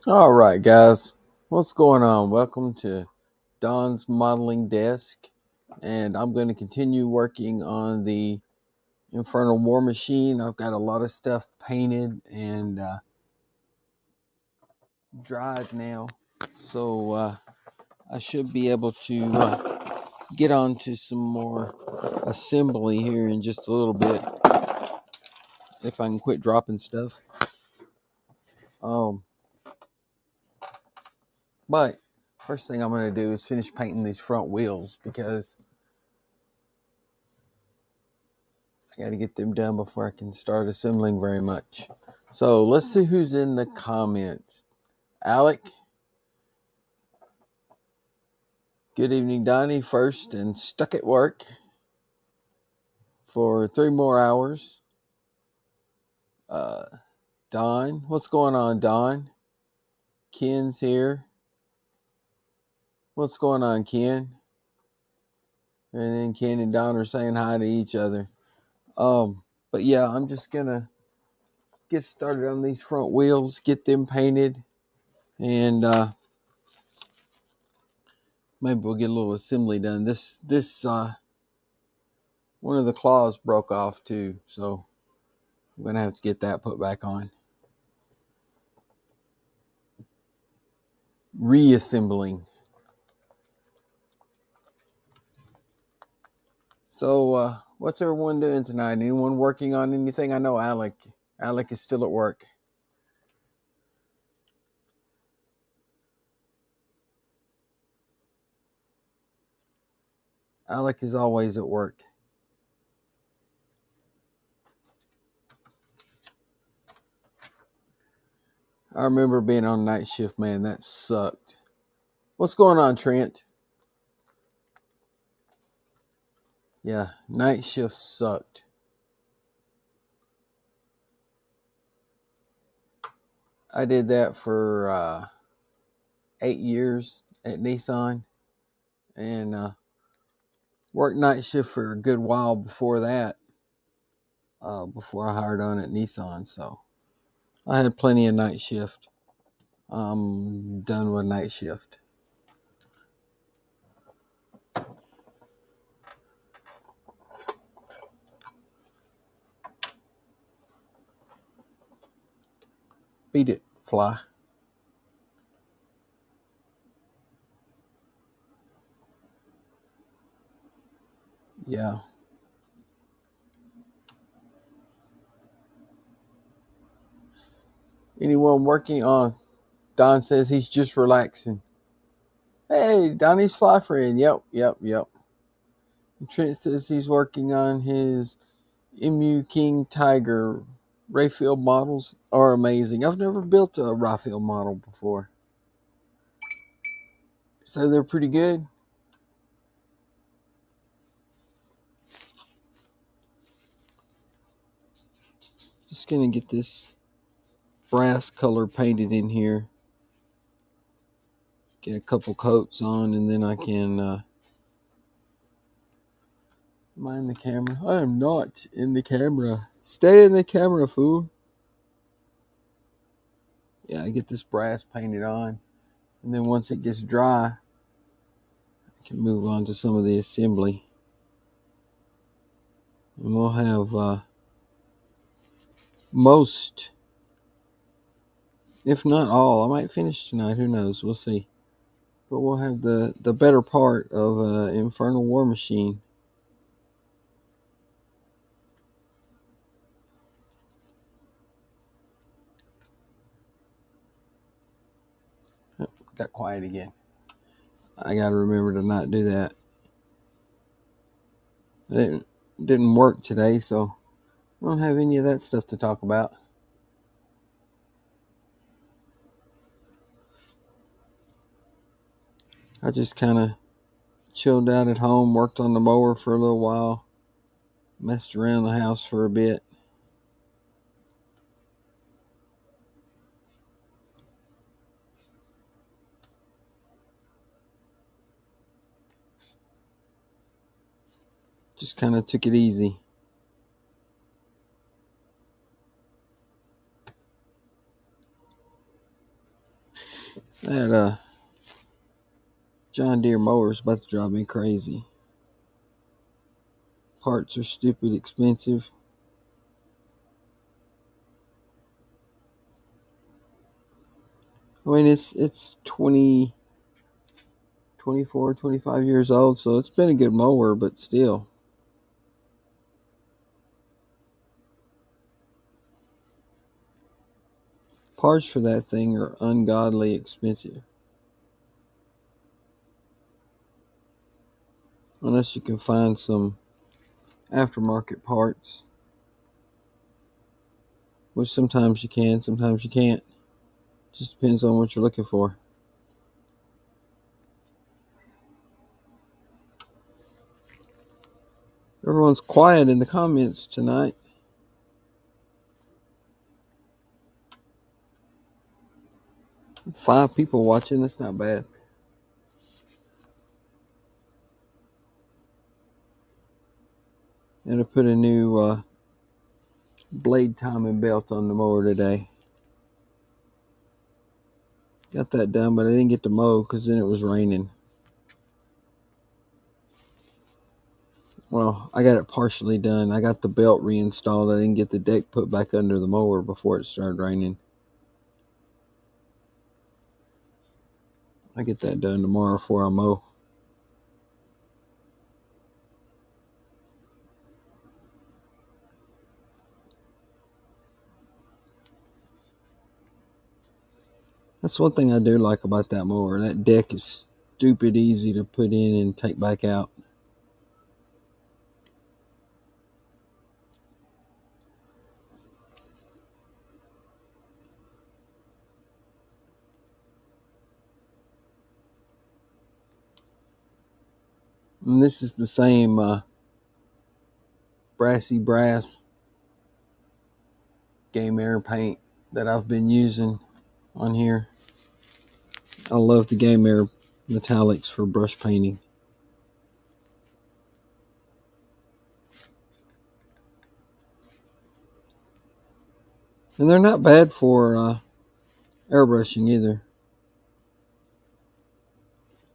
All right, guys, what's going on? Welcome to Don's Modeling Desk, and I'm going to continue working on the Infernal War Machine. I've got a lot of stuff painted and dried now, so I should be able to get on to some more assembly here in just a little bit if I can quit dropping stuff. Um, but first thing I'm going to do is finish painting these front wheels because I got to get them done before I can start assembling very much. So let's see who's in the comments. Alec. Good evening, Donnie. First and stuck at work for 3 more hours. Don. What's going on, Don? Ken's here. What's going on, Ken? And then Ken and Don are saying hi to each other. But yeah, I'm just going to get started on these front wheels, get them painted, and maybe we'll get a little assembly done. This one of the claws broke off too, so I'm gonna have to get that put back on. Reassembling. So what's everyone doing tonight? Anyone working on anything? I know Alec is still at work. Alec is always at work. I remember being on night shift, man. That sucked. What's going on, Trent? Yeah, night shift sucked. I did that for 8 years at Nissan, and worked night shift for a good while before that, before I hired on at Nissan. So I had plenty of night shift. I'm done with night shift. Beat it, fly. Yeah. Anyone working on? Don says he's just relaxing. Hey, Donnie's fly friend. Yep. Trent says he's working on his MU King Tiger. Rayfield models are amazing. I've never built a Rayfield model before. So they're pretty good. Just gonna get this brass color painted in here. Get a couple coats on, and then I can. Am I in the camera? I am not in the camera. Stay in the camera, fool. Yeah, I get this brass painted on, and then once it gets dry, I can move on to some of the assembly. And we'll have most, if not all, I might finish tonight. Who knows? We'll see. But we'll have the better part of Infernal War Machine. Oh, got quiet again. I got to remember to not do that. It didn't work today, so I don't have any of that stuff to talk about. I just kind of chilled out at home, worked on the mower for a little while, messed around the house for a bit. Just kind of took it easy. That John Deere mower is about to drive me crazy. Parts are stupid expensive. I mean, it's 20, 24, 25 years old, so it's been a good mower, but still. Parts for that thing are ungodly expensive. Unless you can find some aftermarket parts, which sometimes you can, sometimes you can't. Just depends on what you're looking for. Everyone's quiet in the comments tonight. Five people watching, that's not bad. And I put a new blade timing belt on the mower today. Got that done, but I didn't get to mow because then it was raining. Well, I got it partially done. I got the belt reinstalled. I didn't get the deck put back under the mower before it started raining. I get that done tomorrow before I mow. That's one thing I do like about that mower. That deck is stupid easy to put in and take back out. And this is the same brassy brass Game Air paint that I've been using on here. I love the Game Air metallics for brush painting. And they're not bad for airbrushing either.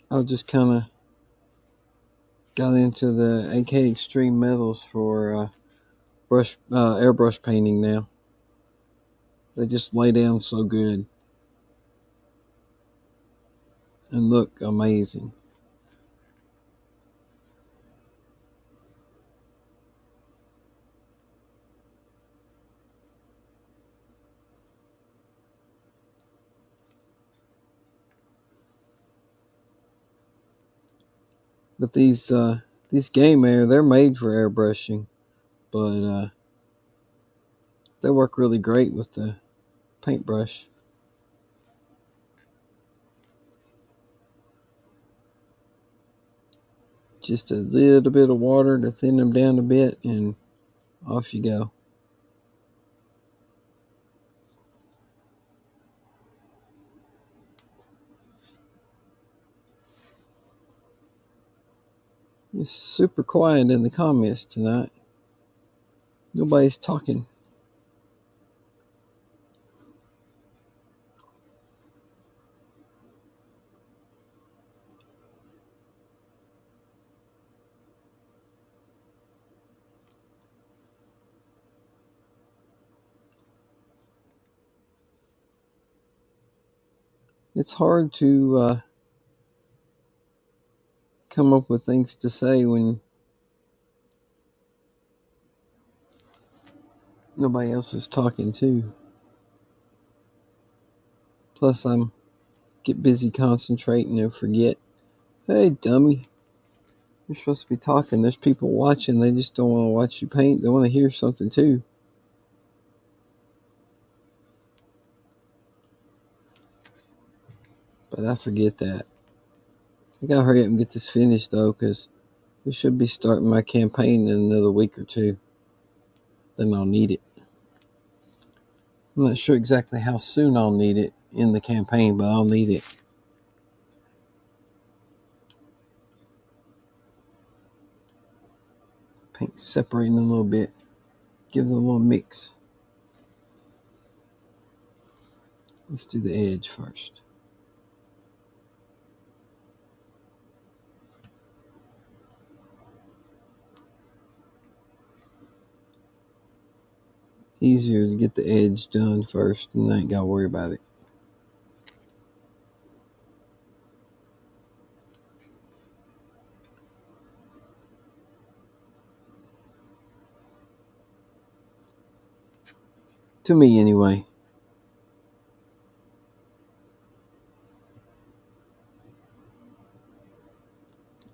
I just kind of got into the AK Extreme Metals for airbrush painting now. They just lay down so good and look amazing. But these Game Air, they're made for airbrushing, but they work really great with the paintbrush. Just a little bit of water to thin them down a bit, and off you go. It's super quiet in the comments tonight. Nobody's talking. It's hard to come up with things to say when nobody else is talking too. Plus, I'm get busy concentrating and forget. Hey, dummy. You're supposed to be talking. There's people watching. They just don't want to watch you paint. They want to hear something too. But I forget that. I gotta hurry up and get this finished though, because we should be starting my campaign in another week or two. Then I'll need it. I'm not sure exactly how soon I'll need it in the campaign, but I'll need it. Paint separating a little bit. Give it a little mix. Let's do the edge first. easier to get the edge done first, and I ain't got to worry about it. To me, anyway.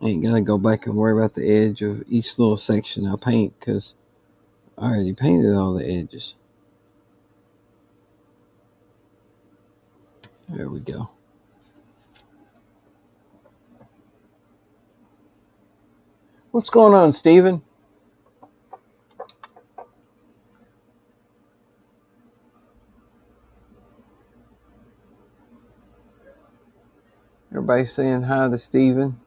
I ain't got to go back and worry about the edge of each little section I paint because I already painted all the edges. There we go. What's going on, Steven? Everybody saying hi to Steven.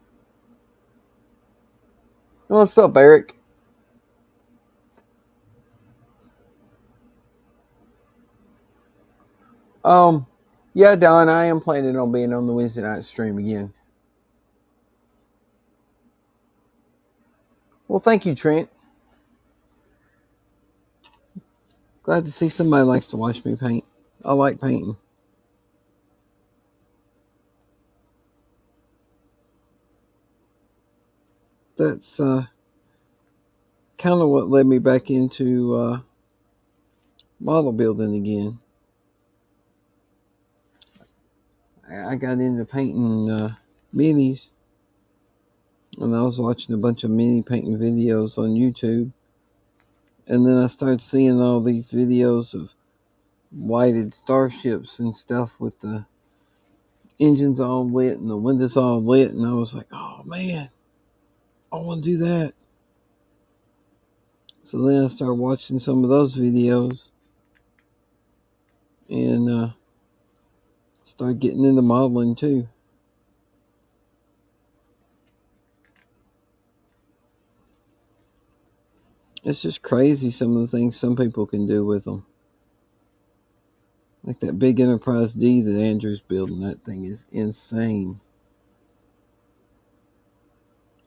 What's up, Eric? Yeah, Don, I am planning on being on the Wednesday night stream again. Well, thank you, Trent. Glad to see somebody likes to watch me paint. I like painting. That's kind of what led me back into model building again. I got into painting minis, and I was watching a bunch of mini painting videos on YouTube. And then I started seeing all these videos of lighted starships and stuff with the engines all lit and the windows all lit. And I was like, oh man, I want to do that. So then I started watching some of those videos and started getting into modeling too. It's just crazy some of the things some people can do with them. Like that big Enterprise D that Andrew's building. That thing is insane.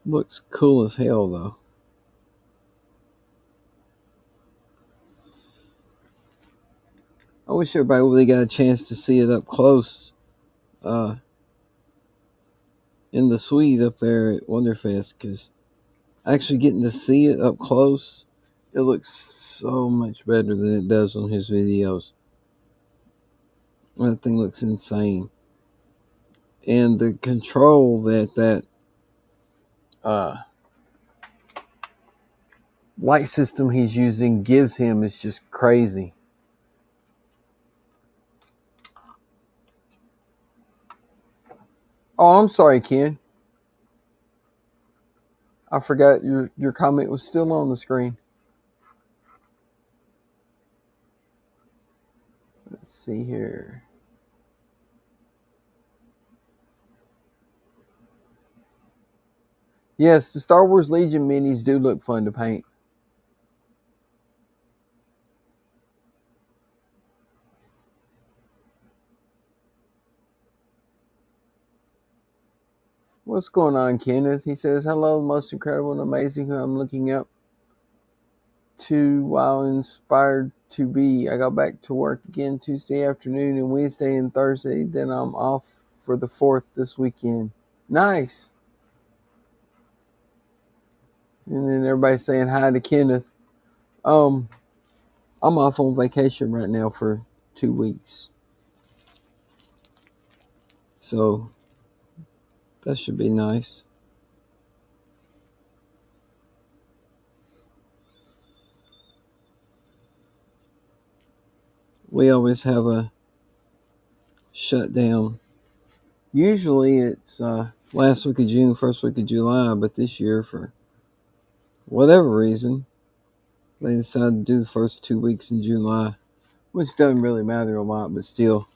Looks cool as hell though. I wish everybody really got a chance to see it up close. In the suite up there at Wonderfest, because actually getting to see it up close, it looks so much better than it does on his videos. That thing looks insane. And the control that light system he's using gives him is just crazy. Oh, I'm sorry, Ken. I forgot your comment was still on the screen. Let's see here. Yes, the Star Wars Legion minis do look fun to paint. What's going on, Kenneth? He says, hello, most incredible and amazing who I'm looking up to while inspired to be. I got back to work again Tuesday afternoon and Wednesday and Thursday. Then I'm off for the 4th this weekend. Nice. And then everybody's saying hi to Kenneth. I'm off on vacation right now for 2 weeks. So that should be nice. We always have a shutdown. Usually it's last week of June, first week of July, but this year, for whatever reason, they decided to do the first 2 weeks in July, which doesn't really matter a lot, but still,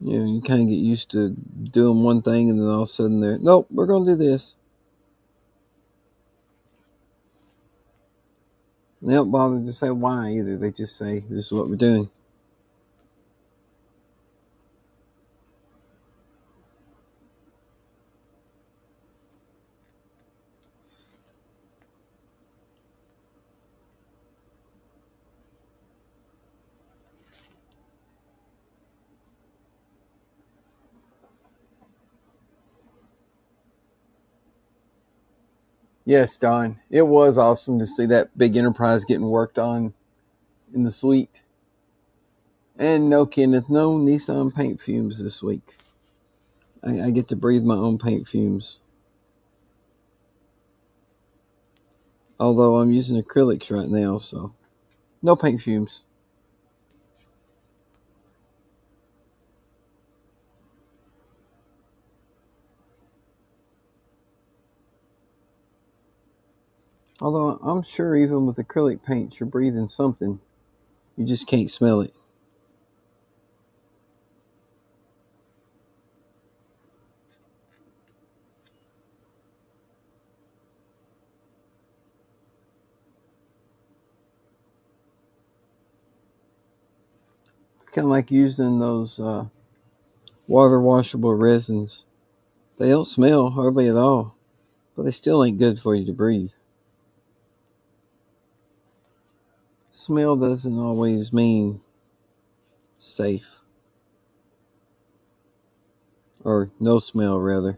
you kind of get used to doing one thing, and then all of a sudden they're, nope, we're going to do this. And they don't bother to say why either. They just say, this is what we're doing. Yes, Don. It was awesome to see that big enterprise getting worked on in the suite. And no, Kenneth, no Nissan paint fumes this week. I get to breathe my own paint fumes. Although I'm using acrylics right now, so no paint fumes. Although I'm sure even with acrylic paints, you're breathing something. You just can't smell it. It's kind of like using those water washable resins. They don't smell hardly at all, but they still ain't good for you to breathe. Smell doesn't always mean safe. Or no smell, rather.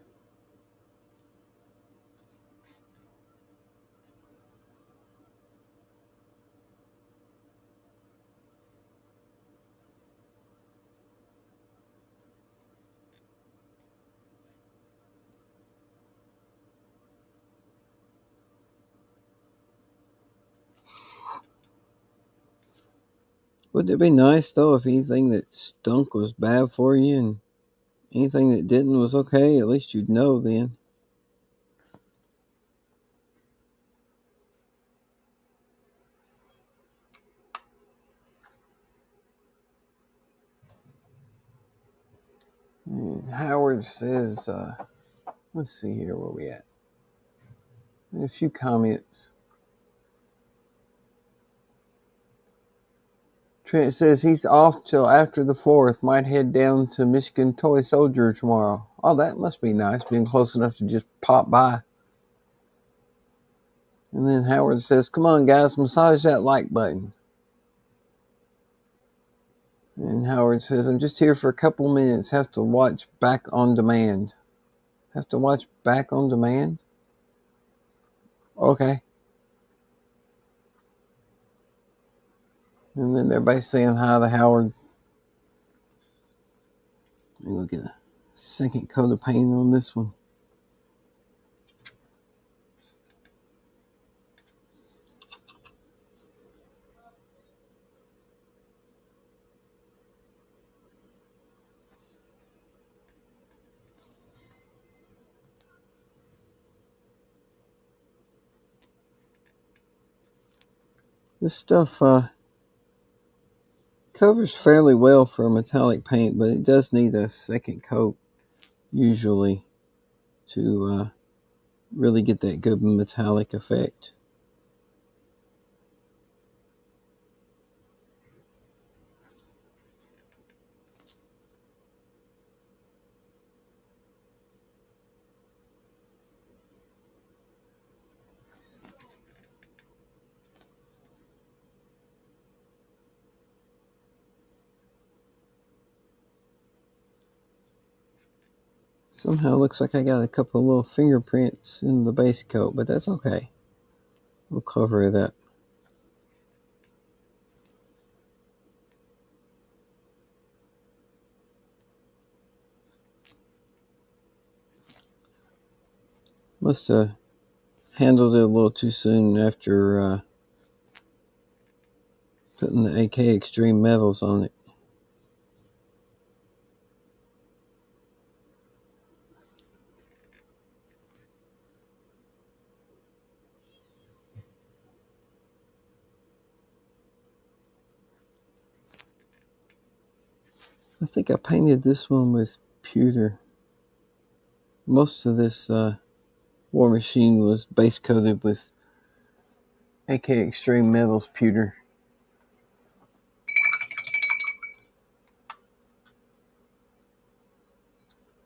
Wouldn't it be nice, though, if anything that stunk was bad for you and anything that didn't was okay? At least you'd know then. Howard says, let's see here where we at. A few comments. Trent says he's off till after the 4th. Might head down to Michigan Toy Soldier tomorrow. Oh, that must be nice, being close enough to just pop by. And then Howard says, come on, guys, massage that like button. And Howard says, I'm just here for a couple minutes. Have to watch back on demand. Have to watch back on demand? Okay. And then everybody's saying hi to Howard. Let me go get a second coat of paint on this one. This stuff covers fairly well for metallic paint, but it does need a second coat usually to really get that good metallic effect. Somehow it looks like I got a couple of little fingerprints in the base coat, but that's okay. We'll cover it up. Must have handled it a little too soon after putting the AK Extreme Metals on it. I think I painted this one with pewter. Most of this War Machine was base coated with AK Extreme Metals pewter.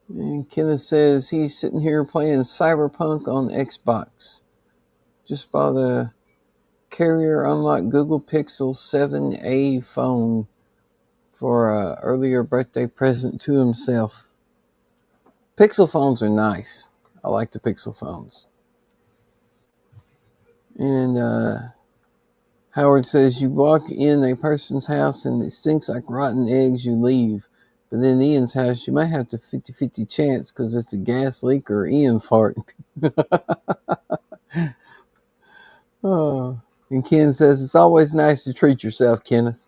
And Kenneth says he's sitting here playing Cyberpunk on Xbox. Just bought a Carrier Unlocked Google Pixel 7a phone for an earlier birthday present to himself. Pixel phones are nice. I like the Pixel phones. And Howard says, you walk in a person's house and it stinks like rotten eggs, you leave. But then Ian's house, you might have to 50-50 chance because it's a gas leak or Ian fart. Oh. And Ken says, it's always nice to treat yourself, Kenneth.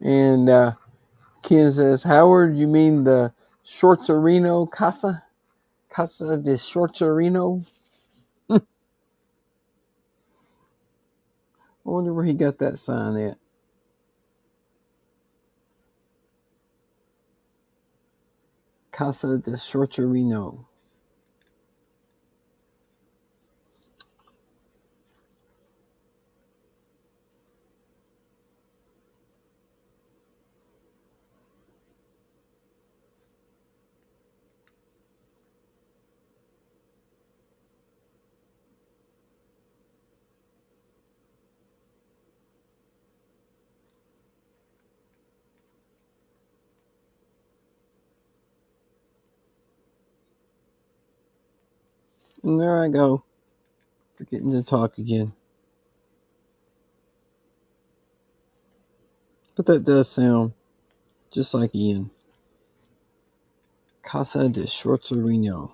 And Ken says, Howard, you mean the Shortzarino Casa? Casa de Shortzarino? I wonder where he got that sign at. Casa de Shortzarino. And there I go, forgetting to talk again. But that does sound just like Ian. Casa de Shortzarino.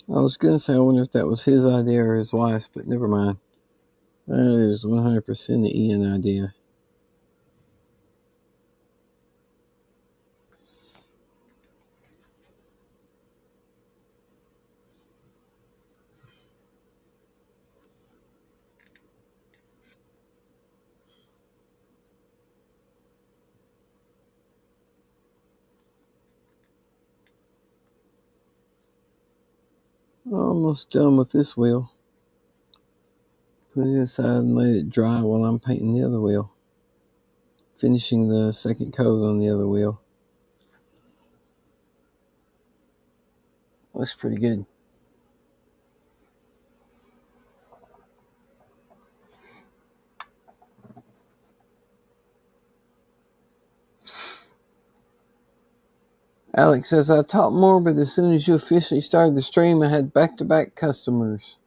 I was going to say, I wonder if that was his idea or his wife's, but never mind. That is 100% the Ian idea. Almost done with this wheel. Put it aside and let it dry while I'm painting the other wheel. Finishing the second coat on the other wheel. Looks pretty good. Alex says, I talked more, but as soon as you officially started the stream, I had back-to-back customers.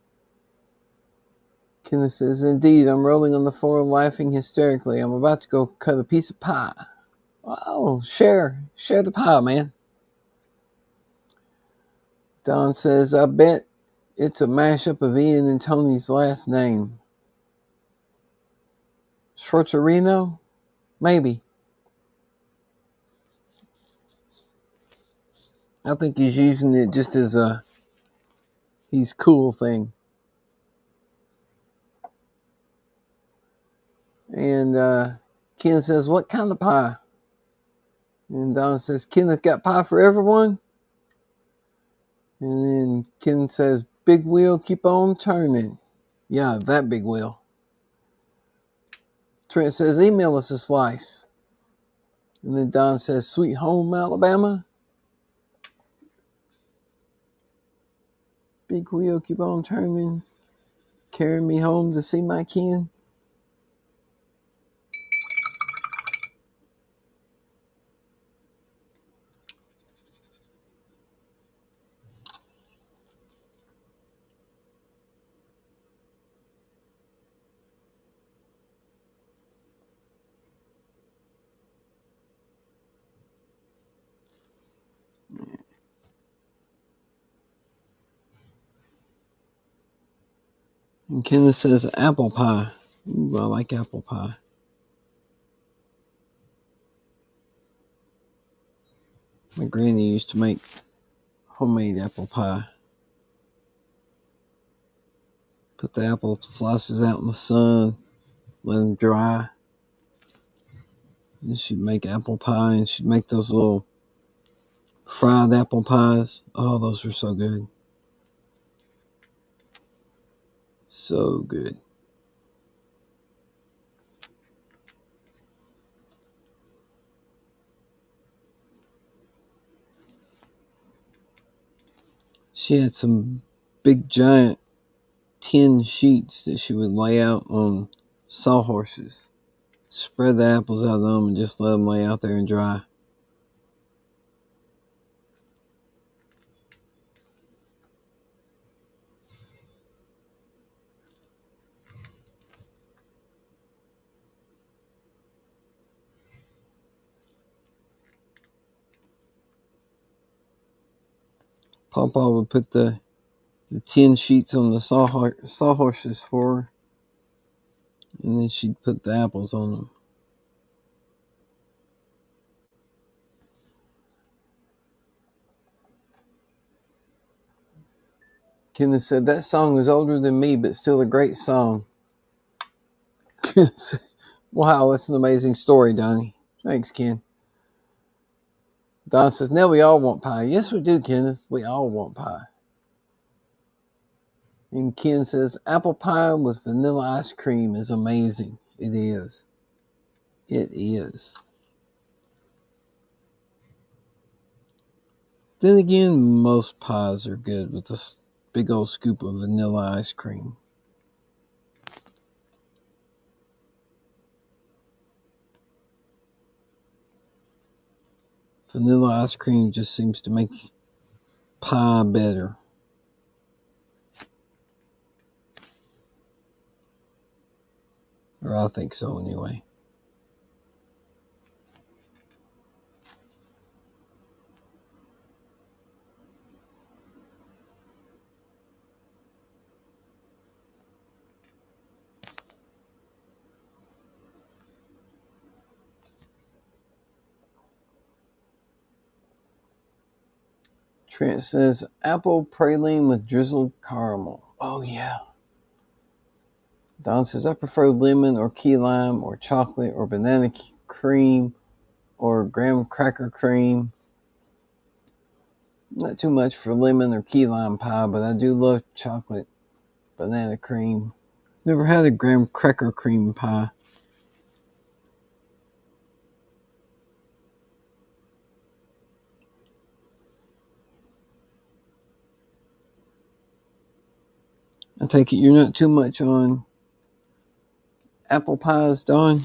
Kenneth says, indeed, I'm rolling on the floor laughing hysterically. I'm about to go cut a piece of pie. Oh, share the pie, man. Don says, I bet it's a mashup of Ian and Tony's last name. Schwarzarino? Maybe. I think he's using it just as a he's cool thing. And Ken says, what kind of pie? And Don says, Kenneth got pie for everyone? And then Ken says, big wheel, keep on turning. Yeah, that big wheel. Trent says, email us a slice. And then Don says, sweet home Alabama. Big wheel, keep on turning. Carry me home to see my kin. And Kenneth says, apple pie. Ooh, I like apple pie. My granny used to make homemade apple pie. Put the apple slices out in the sun, let them dry. And she'd make apple pie, and she'd make those little fried apple pies. Oh, those were so good. So good. She had some big giant tin sheets that she would lay out on sawhorses. Spread the apples out of them and just let them lay out there and dry. Papa would put the tin sheets on the sawhorses for her, and then she'd put the apples on them. Kenneth said, that song is older than me, but still a great song. Wow, that's an amazing story, Donnie. Thanks, Ken. Don says, now we all want pie. Yes, we do, Kenneth. We all want pie. And Ken says, apple pie with vanilla ice cream is amazing. It is. It is. Then again, most pies are good with a big old scoop of vanilla ice cream. Vanilla ice cream just seems to make pie better. Or I think so anyway. Trent says, apple praline with drizzled caramel. Oh, yeah. Don says, I prefer lemon or key lime or chocolate or banana cream or graham cracker cream. Not too much for lemon or key lime pie, but I do love chocolate banana cream. Never had a graham cracker cream pie. I take it you're not too much on apple pies, Don?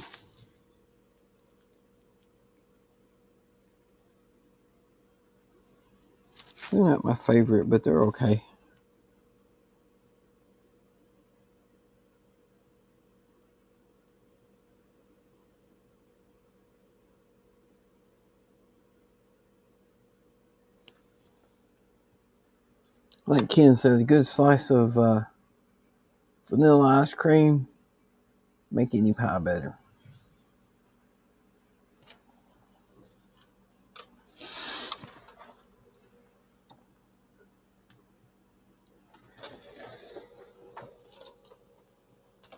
They're not my favorite, but they're okay. Like Ken said, a good slice of vanilla ice cream make any pie better.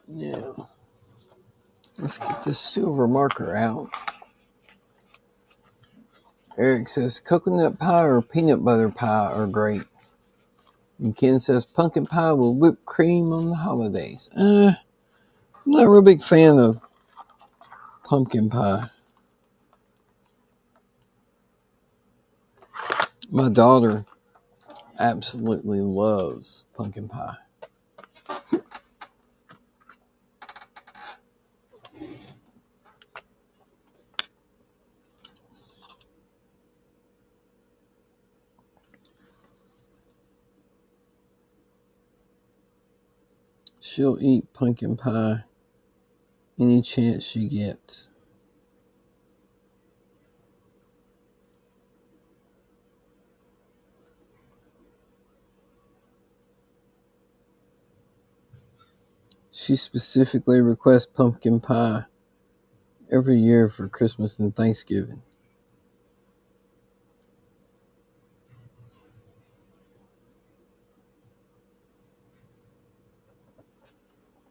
Now, let's get this silver marker out. Eric says coconut pie or peanut butter pie are great. And Ken says pumpkin pie with whipped cream on the holidays. I'm not a real big fan of pumpkin pie. My daughter absolutely loves pumpkin pie. She'll eat pumpkin pie any chance she gets. She specifically requests pumpkin pie every year for Christmas and Thanksgiving.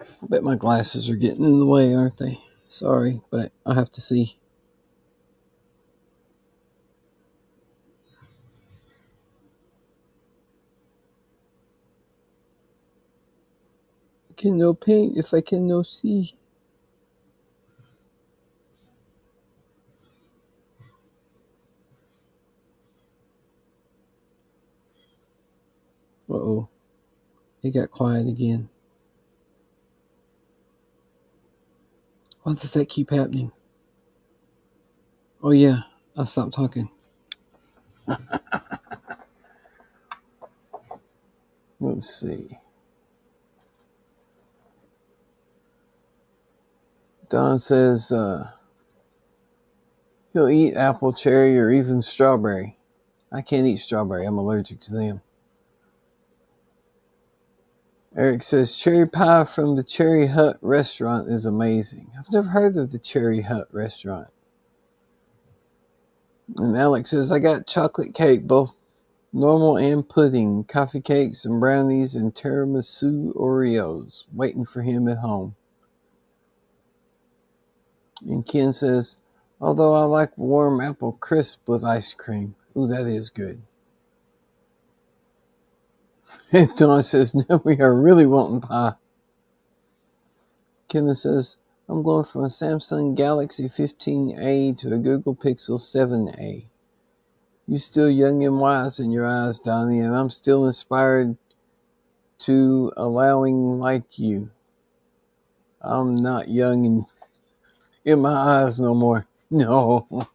I bet my glasses are getting in the way, aren't they? Sorry, but I have to see. I can no paint if I can no see. Uh-oh. It got quiet again. Why does that keep happening? Oh, yeah. I stopped talking. Let's see. Don says he'll eat apple, cherry, or even strawberry. I can't eat strawberry. I'm allergic to them. Eric says cherry pie from the Cherry Hut restaurant is amazing. I've never heard of the Cherry Hut restaurant. And Alex says I got chocolate cake, both normal and pudding, coffee cakes and brownies, and tiramisu Oreos, waiting for him at home. And Ken says, although I like warm apple crisp with ice cream. Ooh, that is good. And Dawn says, now we are really wanting pie. Kenneth says, I'm going from a Samsung Galaxy 15A to a Google Pixel 7A. You're still young and wise in your eyes, Donnie, and I'm still inspired to allowing like you. I'm not young in my eyes no more. No.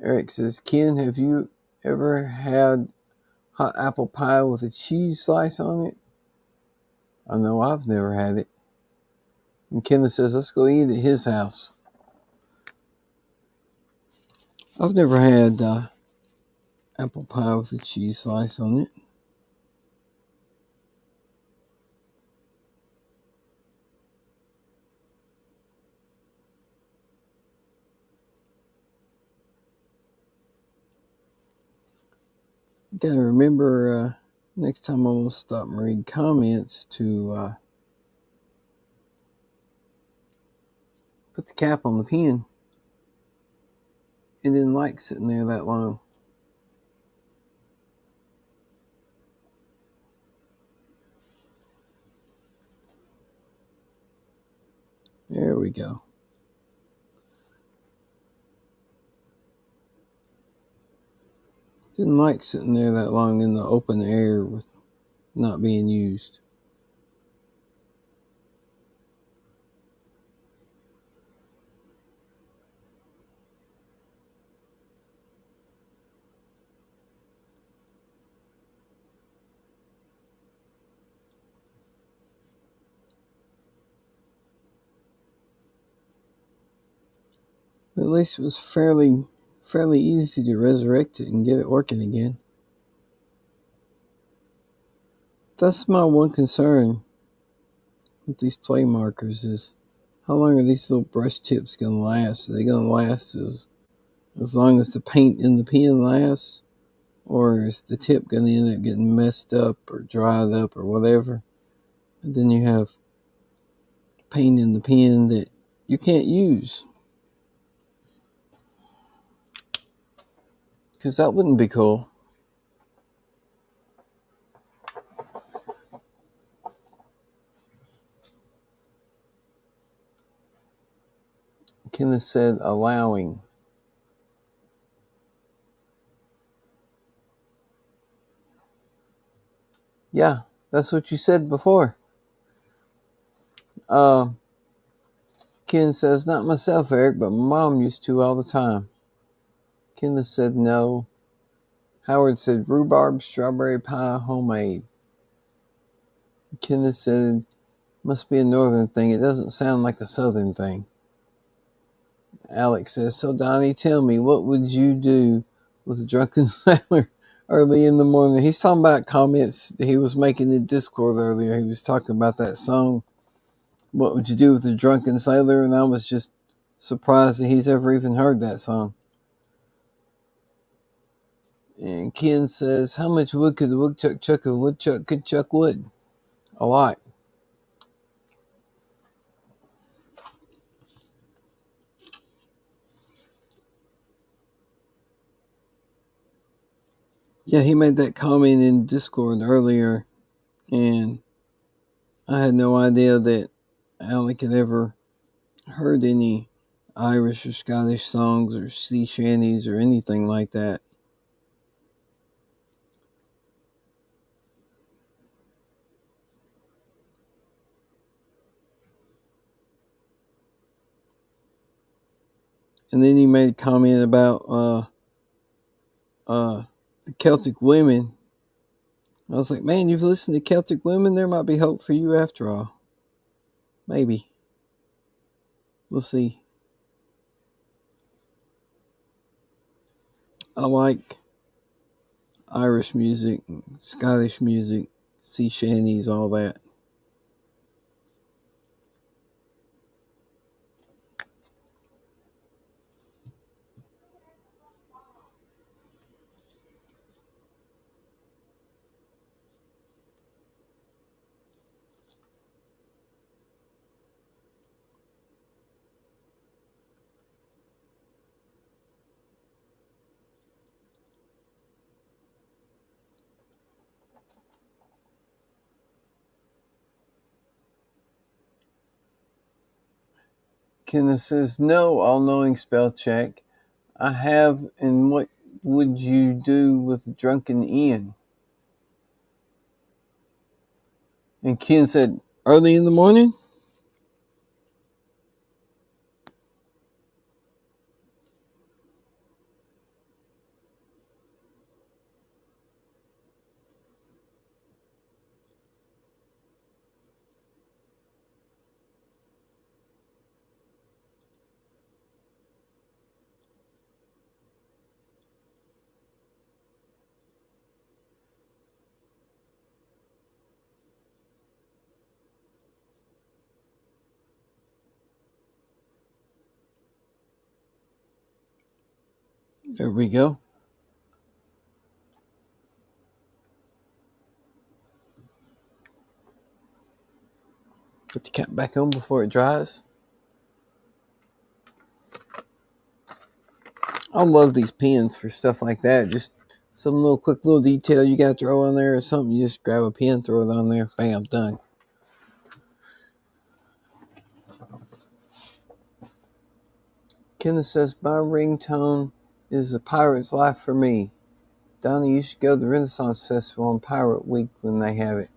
Eric says, Ken, have you ever had hot apple pie with a cheese slice on it? I know I've never had it. And Kenneth says, let's go eat at his house. I've never had apple pie with a cheese slice on it. Gotta remember next time I'm gonna stop and read comments to put the cap on the pen. It didn't like sitting there that long. There we go. Didn't like sitting there that long in the open air with not being used. But at least it was fairly easy to resurrect it and get it working again. That's my one concern with these play markers is how long are these little brush tips going to last? Are they going to last as long as the paint in the pen lasts? Or is the tip going to end up getting messed up or dried up or whatever? And then you have paint in the pen that you can't use. Because that wouldn't be cool. Kenneth said allowing. Yeah, that's what you said before. Ken says, not myself, Eric, but my mom used to all the time. Kenneth said no. Howard said rhubarb strawberry pie homemade. Kenneth said, must be a northern thing. It doesn't sound like a southern thing. Alex says, so Donnie, tell me, what would you do with a drunken sailor early in the morning? He's talking about comments he was making in Discord earlier. He was talking about that song, What Would You Do with a Drunken Sailor? And I was just surprised that he's ever even heard that song. And Ken says, how much wood could the woodchuck chuck if a woodchuck could chuck wood? A lot. Yeah, he made that comment in Discord earlier, and I had no idea that Alec had ever heard any Irish or Scottish songs or sea shanties or anything like that. And then he made a comment about the Celtic women. I was like, man, you've listened to Celtic women? There might be hope for you after all. Maybe. We'll see. I like Irish music, Scottish music, sea shanties, all that. Kenneth says, no all-knowing spell check. I have, and what would you do with drunken Ian? And Ken said, early in the morning? There we go. Put the cap back on before it dries. I love these pins for stuff like that. Just some little quick little detail you got to throw on there or something. You just grab a pin, throw it on there, bam, done. Kenneth says, my ringtone is a pirate's life for me. Donnie, you should go to the Renaissance Festival on Pirate Week when they have it.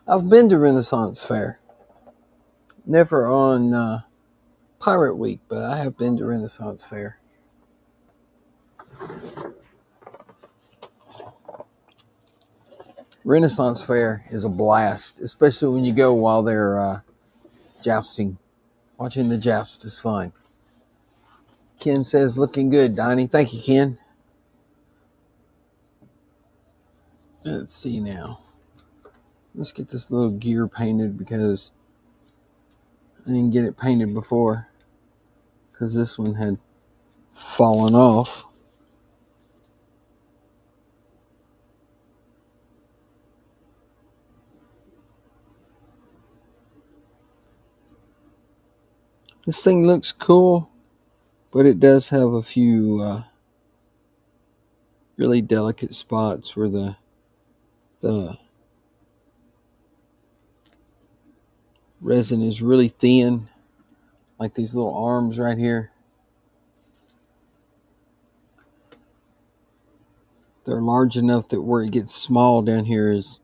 I've been to Renaissance Fair. Never on Pirate Week, but I have been to Renaissance Fair. Renaissance Fair is a blast, especially when you go while they're jousting. Watching the joust is fun. Ken says, looking good, Donnie. Thank you, Ken. Let's see now. Let's get this little gear painted because I didn't get it painted before because this one had fallen off. This thing looks cool, but it does have a few really delicate spots where the resin is really thin, like these little arms right here. They're large enough that where it gets small down here is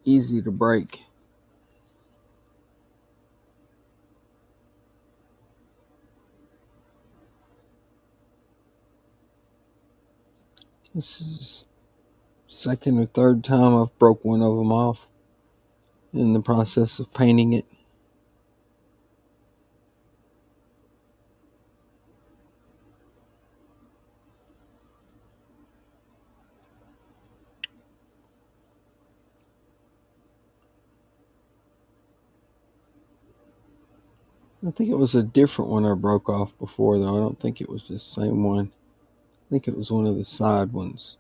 easy to break. This is second or third time I've broke one of them off in the process of painting it. I think it was a different one I broke off before, though. I don't think it was the same one. I think it was one of the side ones.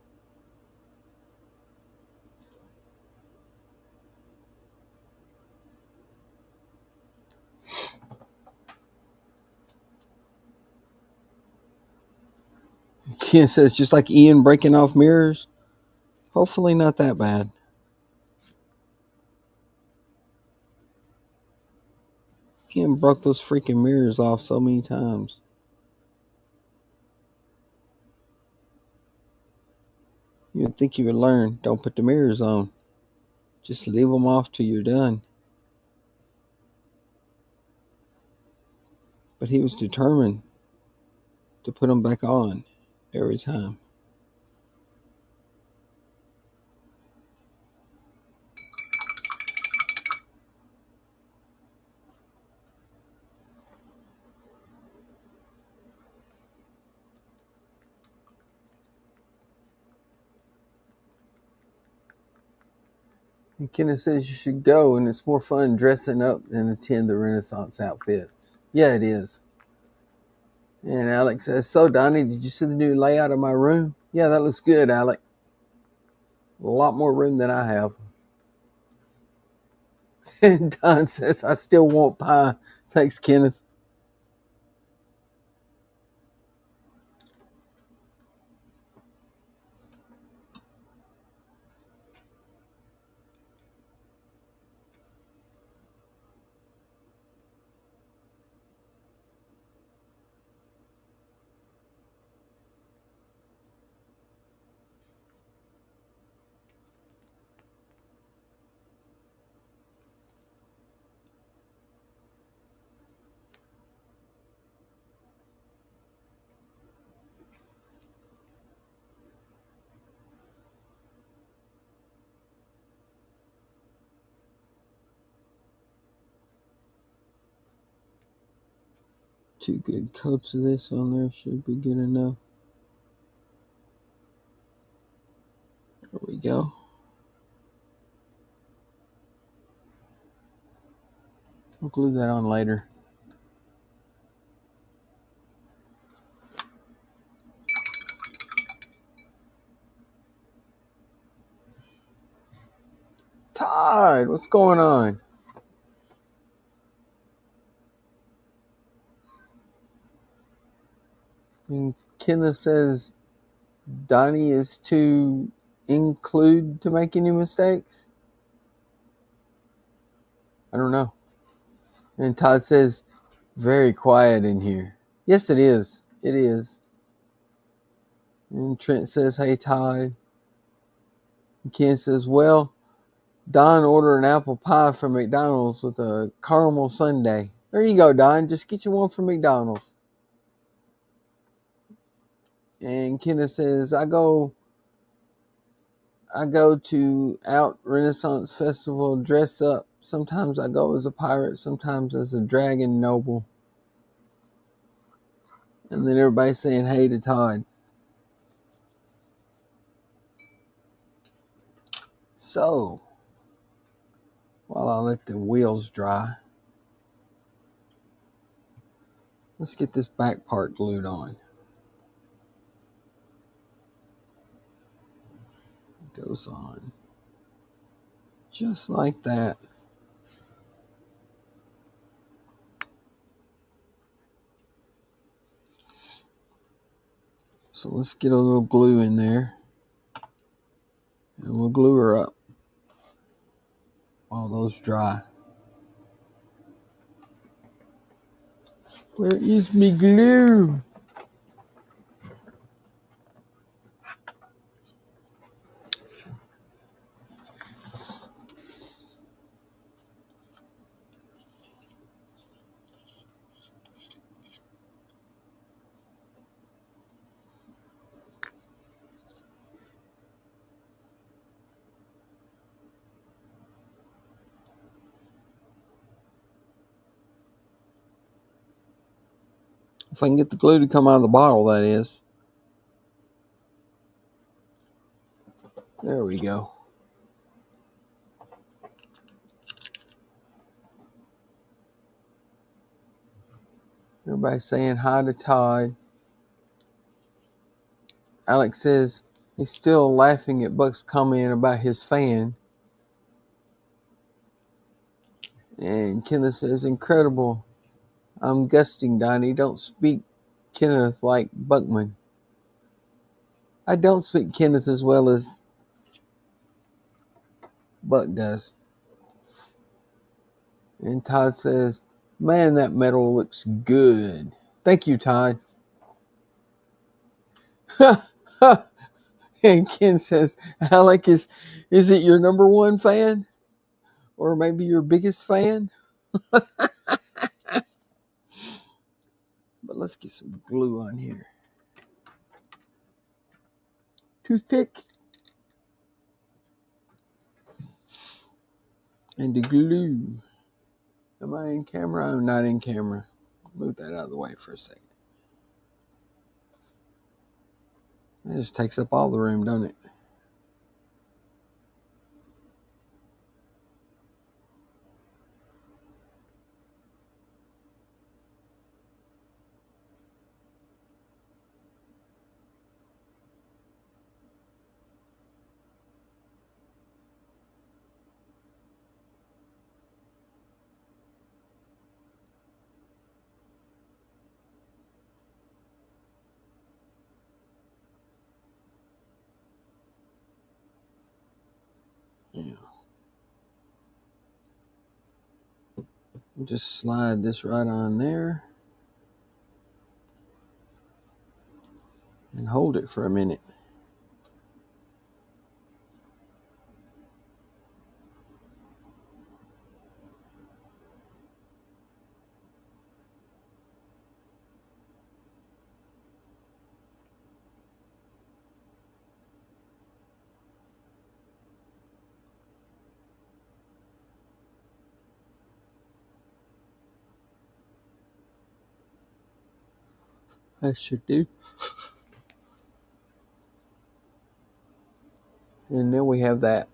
Ken says, just like Ian breaking off mirrors. Hopefully not that bad. Ian broke those freaking mirrors off so many times. You would think you would learn. Don't put the mirrors on. Just leave them off till you're done. But he was determined to put them back on every time. And Kenneth says you should go, and it's more fun dressing up than attend the Renaissance outfits. Yeah, it is. And Alex says, so Donnie, did you see the new layout of my room? Yeah, that looks good, Alec. A lot more room than I have. And Don says, I still want pie. Thanks, Kenneth. Two good coats of this on there should be good enough. There we go. I'll glue that on later. Todd, what's going on? And Kenneth says Donnie is to include to make any mistakes? I don't know. And Todd says, very quiet in here. Yes, it is. It is. And Trent says, hey, Todd. And Ken says, well, Don ordered an apple pie from McDonald's with a caramel sundae. There you go, Don. Just get you one from McDonald's. And Kenneth says, I go to Out Renaissance Festival, dress up. Sometimes I go as a pirate, sometimes as a dragon noble. And then everybody's saying hey to Todd. So, while I let the wheels dry, let's get this back part glued on. It goes on just like that. So let's get a little glue in there, and we'll glue her up while those dry. Where is me glue? If I can get the glue to come out of the bottle, that is. There we go. Everybody's saying hi to Todd. Alex says he's still laughing at Buck's comment about his fan. And Kenneth says, incredible. I'm gusting, Donnie. Don't speak Kenneth like Buckman. I don't speak Kenneth as well as Buck does. And Todd says, man, that metal looks good. Thank you, Todd. And Ken says, Alec, is it your number one fan? Or maybe your biggest fan? let's get some glue on here. Toothpick. And the glue. Am I in camera? I'm not in camera. Move that out of the way for a second. It just takes up all the room, don't it? Yeah. We'll just slide this right on there. And hold it for a minute. That should do. And then we have that.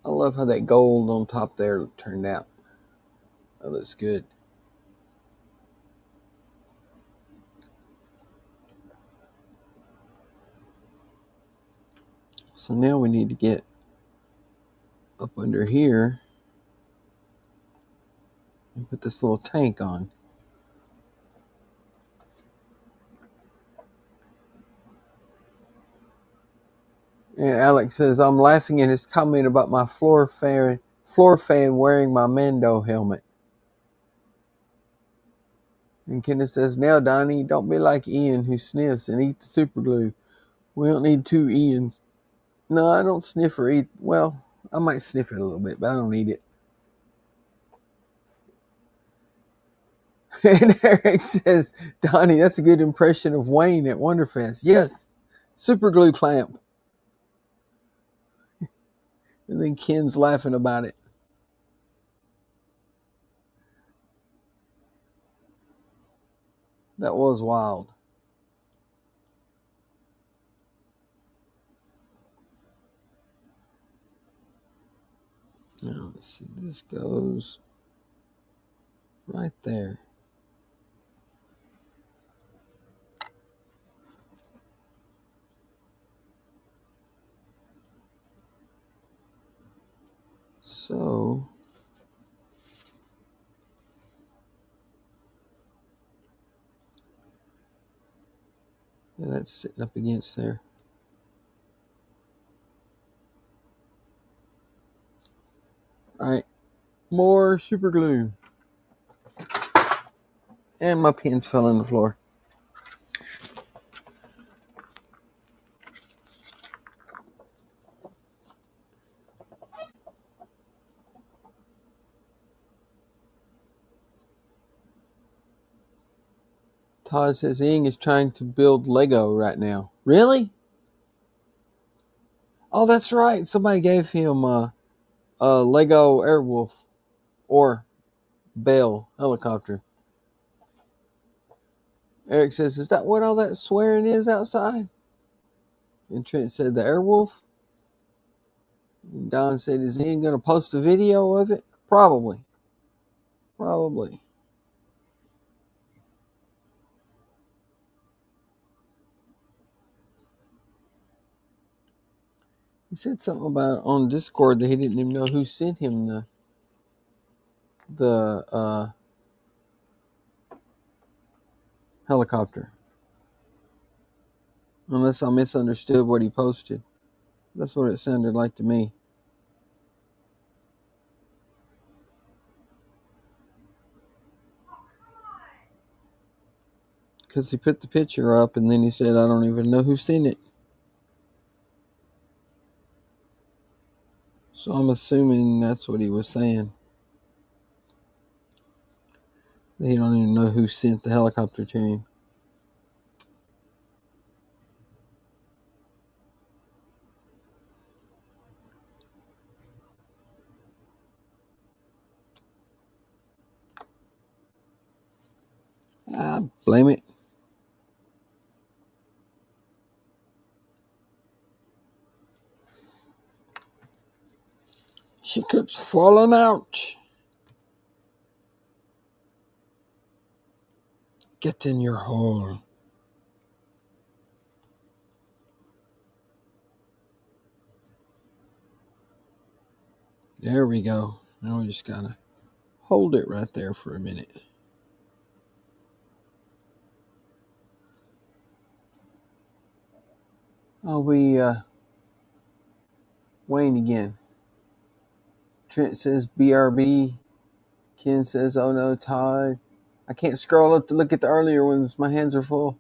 I love how that gold on top there turned out. That looks good. So now we need to get up under here and put this little tank on. And Alex says, I'm laughing at his comment about my floor fan wearing my Mando helmet. And Kenneth says, now, Donnie, don't be like Ian who sniffs and eat the super glue. We don't need two Ians. No, I don't sniff or eat. Well, I might sniff it a little bit, but I don't eat it. And Eric says, Donnie, that's a good impression of Wayne at Wonderfest. Yes, super glue clamp. And then Ken's laughing about it. That was wild. Now, let's see. This goes right there. So, yeah, that's sitting up against there. All right, more super glue. And my pins fell on the floor. Todd says Ing is trying to build Lego right now. Really? Oh, that's right. Somebody gave him a Lego Airwolf or Bell helicopter. Eric says, is that what all that swearing is outside? And Trent said, the Airwolf? And Don said, is Ian going to post a video of it? Probably. He said something about on Discord that he didn't even know who sent him the helicopter. Unless I misunderstood what he posted. That's what it sounded like to me. Because he put the picture up and then he said, I don't even know who sent it. So I'm assuming that's what he was saying. They don't even know who sent the helicopter to him. I blame it. She keeps falling out. Get in your hole. There we go. Now we just gotta hold it right there for a minute. Oh, Wayne again. Trent says BRB. Ken says, oh no, Todd. I can't scroll up to look at the earlier ones. My hands are full.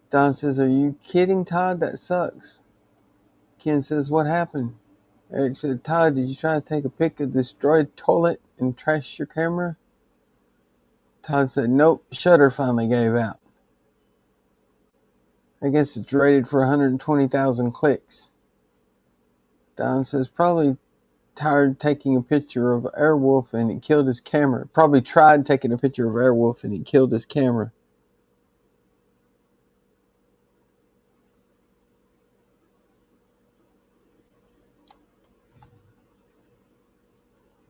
Don says, are you kidding, Todd? That sucks. Ken says, what happened? Eric said, Todd, did you try to take a pic of this destroyed toilet and trash your camera? Todd said, nope, shutter finally gave out. I guess it's rated for 120,000 clicks. Don says, probably tired taking a picture of Airwolf and it killed his camera. Probably tried taking a picture of Airwolf and it killed his camera.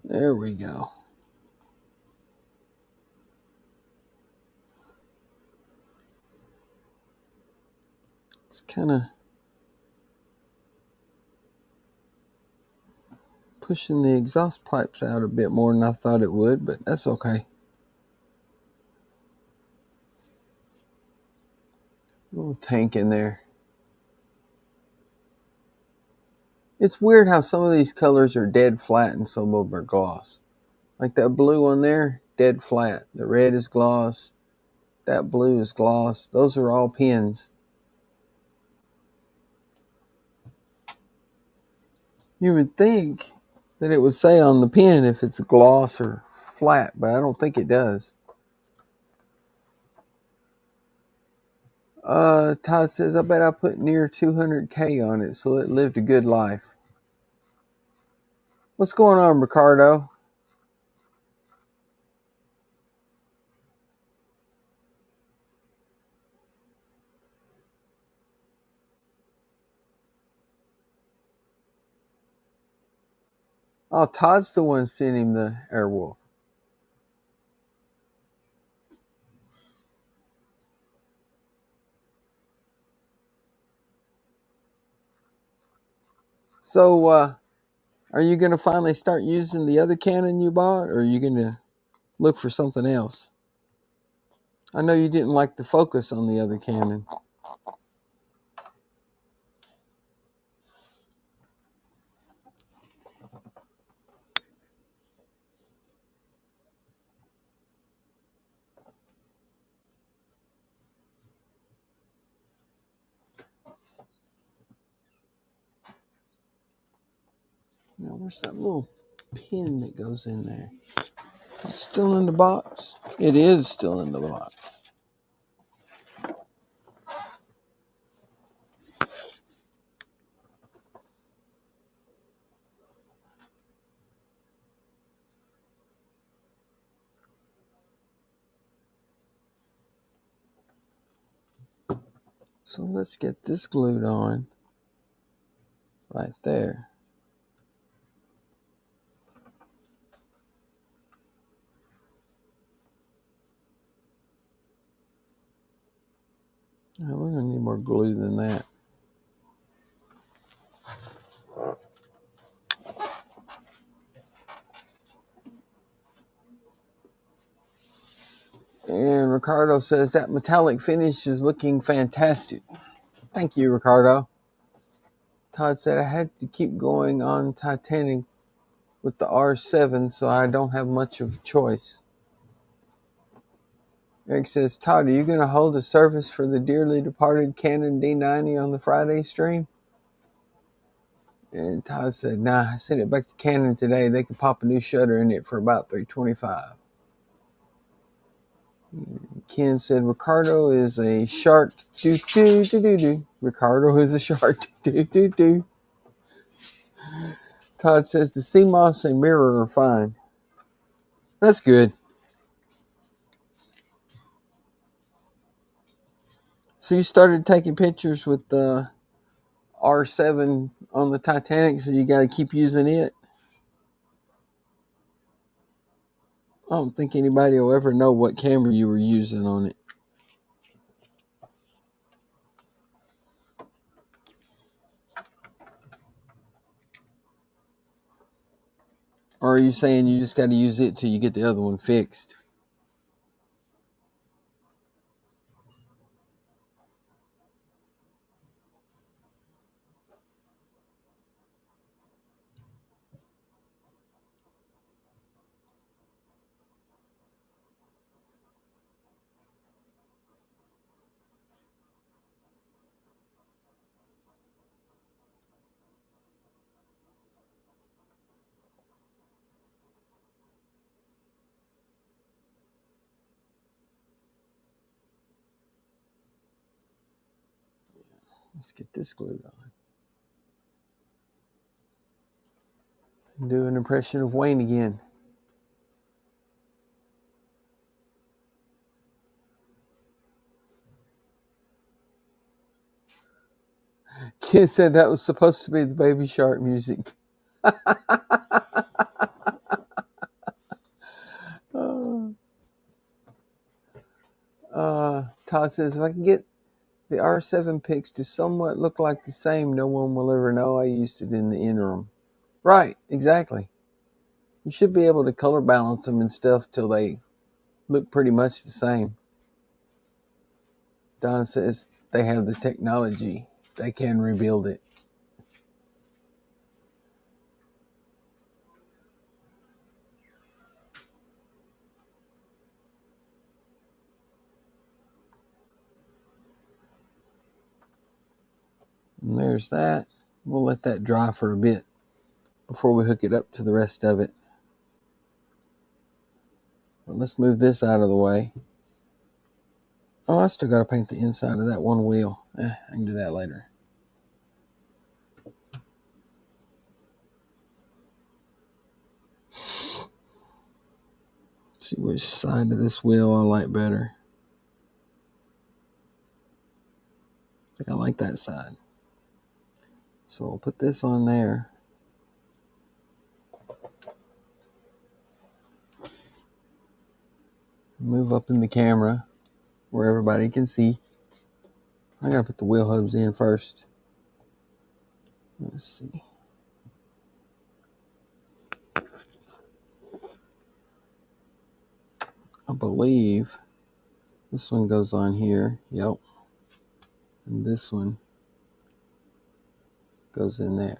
There we go. It's kind of pushing the exhaust pipes out a bit more than I thought it would, but that's okay. Little tank in there. It's weird how some of these colors are dead flat and some of them are gloss. Like that blue one there, dead flat. The red is gloss. That blue is gloss. Those are all pins. You would think that it would say on the pin if it's gloss or flat, but I don't think it does. Todd says, I bet I put near 200K on it, so it lived a good life. What's going on, Ricardo? Oh, Todd's the one sending him the Airwolf. So, are you going to finally start using the other Canon you bought, or are you going to look for something else? I know you didn't like the focus on the other Canon. Now, where's that little pin that goes in there? It's still in the box. It is still in the box. So let's get this glued on right there. Now, we're going to need more glue than that. And Ricardo says that metallic finish is looking fantastic. Thank you, Ricardo. Todd said I had to keep going on Titanic with the R7, so I don't have much of a choice. Eric says, Todd, are you going to hold a service for the dearly departed Canon D90 on the Friday stream? And Todd said, nah, I sent it back to Canon today. They can pop a new shutter in it for about $325. Ken said, Ricardo is a shark. Do, do, do, do, do. Ricardo is a shark. Do, do, do. Todd says, the CMOS and mirror are fine. That's good. So you started taking pictures with the R7 on the Titanic, so you got to keep using it? I don't think anybody will ever know what camera you were using on it. Or are you saying you just got to use it till you get the other one fixed? Let's get this glued on. Do an impression of Wayne again. Kid said that was supposed to be the Baby Shark music. Todd says, if I can get the R7 pics to somewhat look like the same, no one will ever know I used it in the interim. Right, exactly. You should be able to color balance them and stuff till they look pretty much the same. Don says they have the technology. They can rebuild it. And there's that. We'll let that dry for a bit before we hook it up to the rest of it. But let's move this out of the way. Oh, I still got to paint the inside of that one wheel. I can do that later. Let's see which side of this wheel I like better. I think I like that side. So I'll put this on there. Move up in the camera where everybody can see. I gotta put the wheel hubs in first. Let's see. I believe this one goes on here. Yep. And this one goes in there.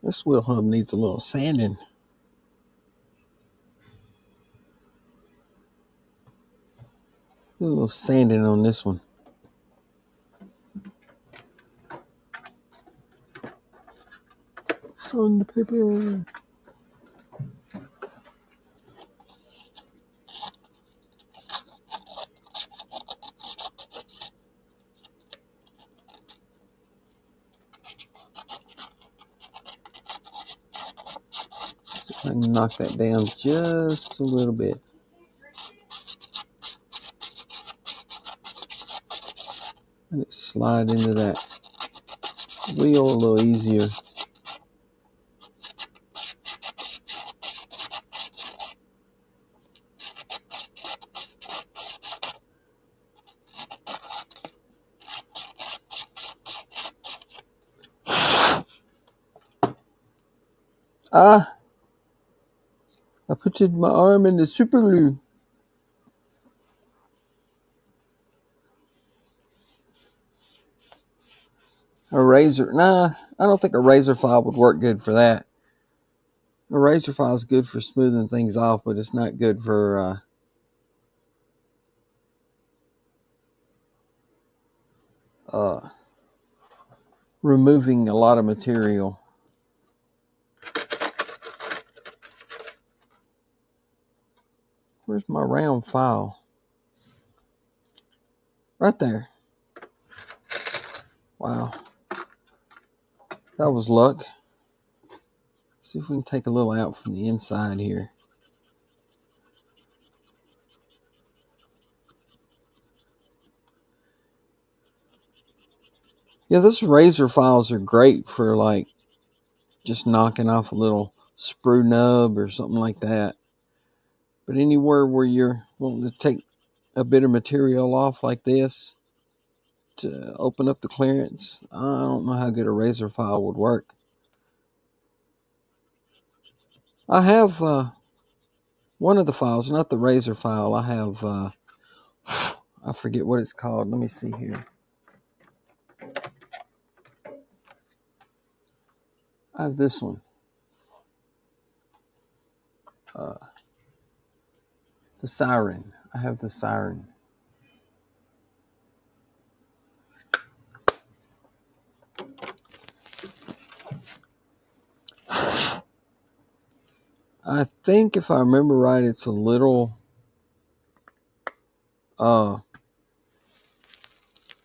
This wheel hub needs a little sanding. A little sanding on this one. Sandpaper. See if I can knock that down just a little bit. Let it slide into that wheel a little easier. I put my arm in the super glue. A razor, nah, I don't think a razor file would work good for that. A razor file is good for smoothing things off, but it's not good for removing a lot of material. Where's my round file? Right there. Wow. That was luck. See if we can take a little out from the inside here. Yeah, those razor files are great for like just knocking off a little sprue nub or something like that. But anywhere where you're wanting to take a bit of material off like this to open up the clearance, I don't know how good a razor file would work. I have one of the files, not the razor file. I have, I forget what it's called. Let me see here. I have this one. The Siren. I have the Siren. I think if I remember right, it's a little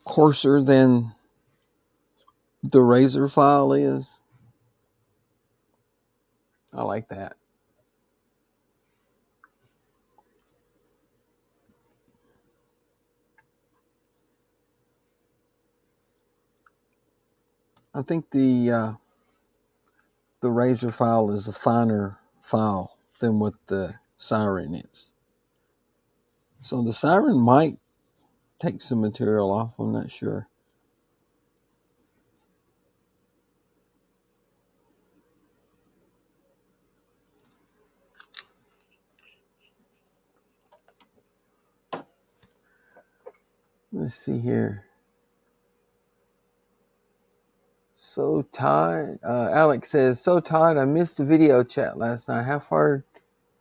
coarser than the razor file is. I like that. I think the razor file is a finer file than what the Siren is. So the Siren might take some material off. I'm not sure. Let's see here. So Todd, Alex says, so Todd, I missed the video chat last night. How far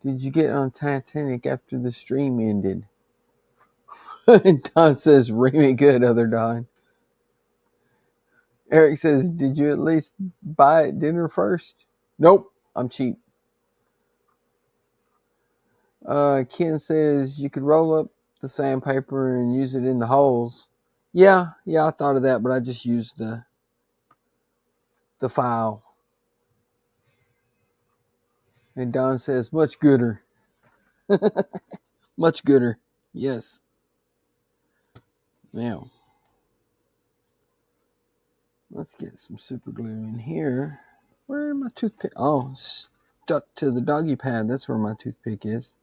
did you get on Titanic after the stream ended? And Don says, really good, other Don. Eric says, did you at least buy at dinner first? Nope, I'm cheap. Ken says, you could roll up the sandpaper and use it in the holes. Yeah, I thought of that, but I just used the file. And Don says, much gooder. Much gooder. Yes. Now, let's get some super glue in here. Where did my toothpick? Oh, stuck to the doggy pad. That's where my toothpick is.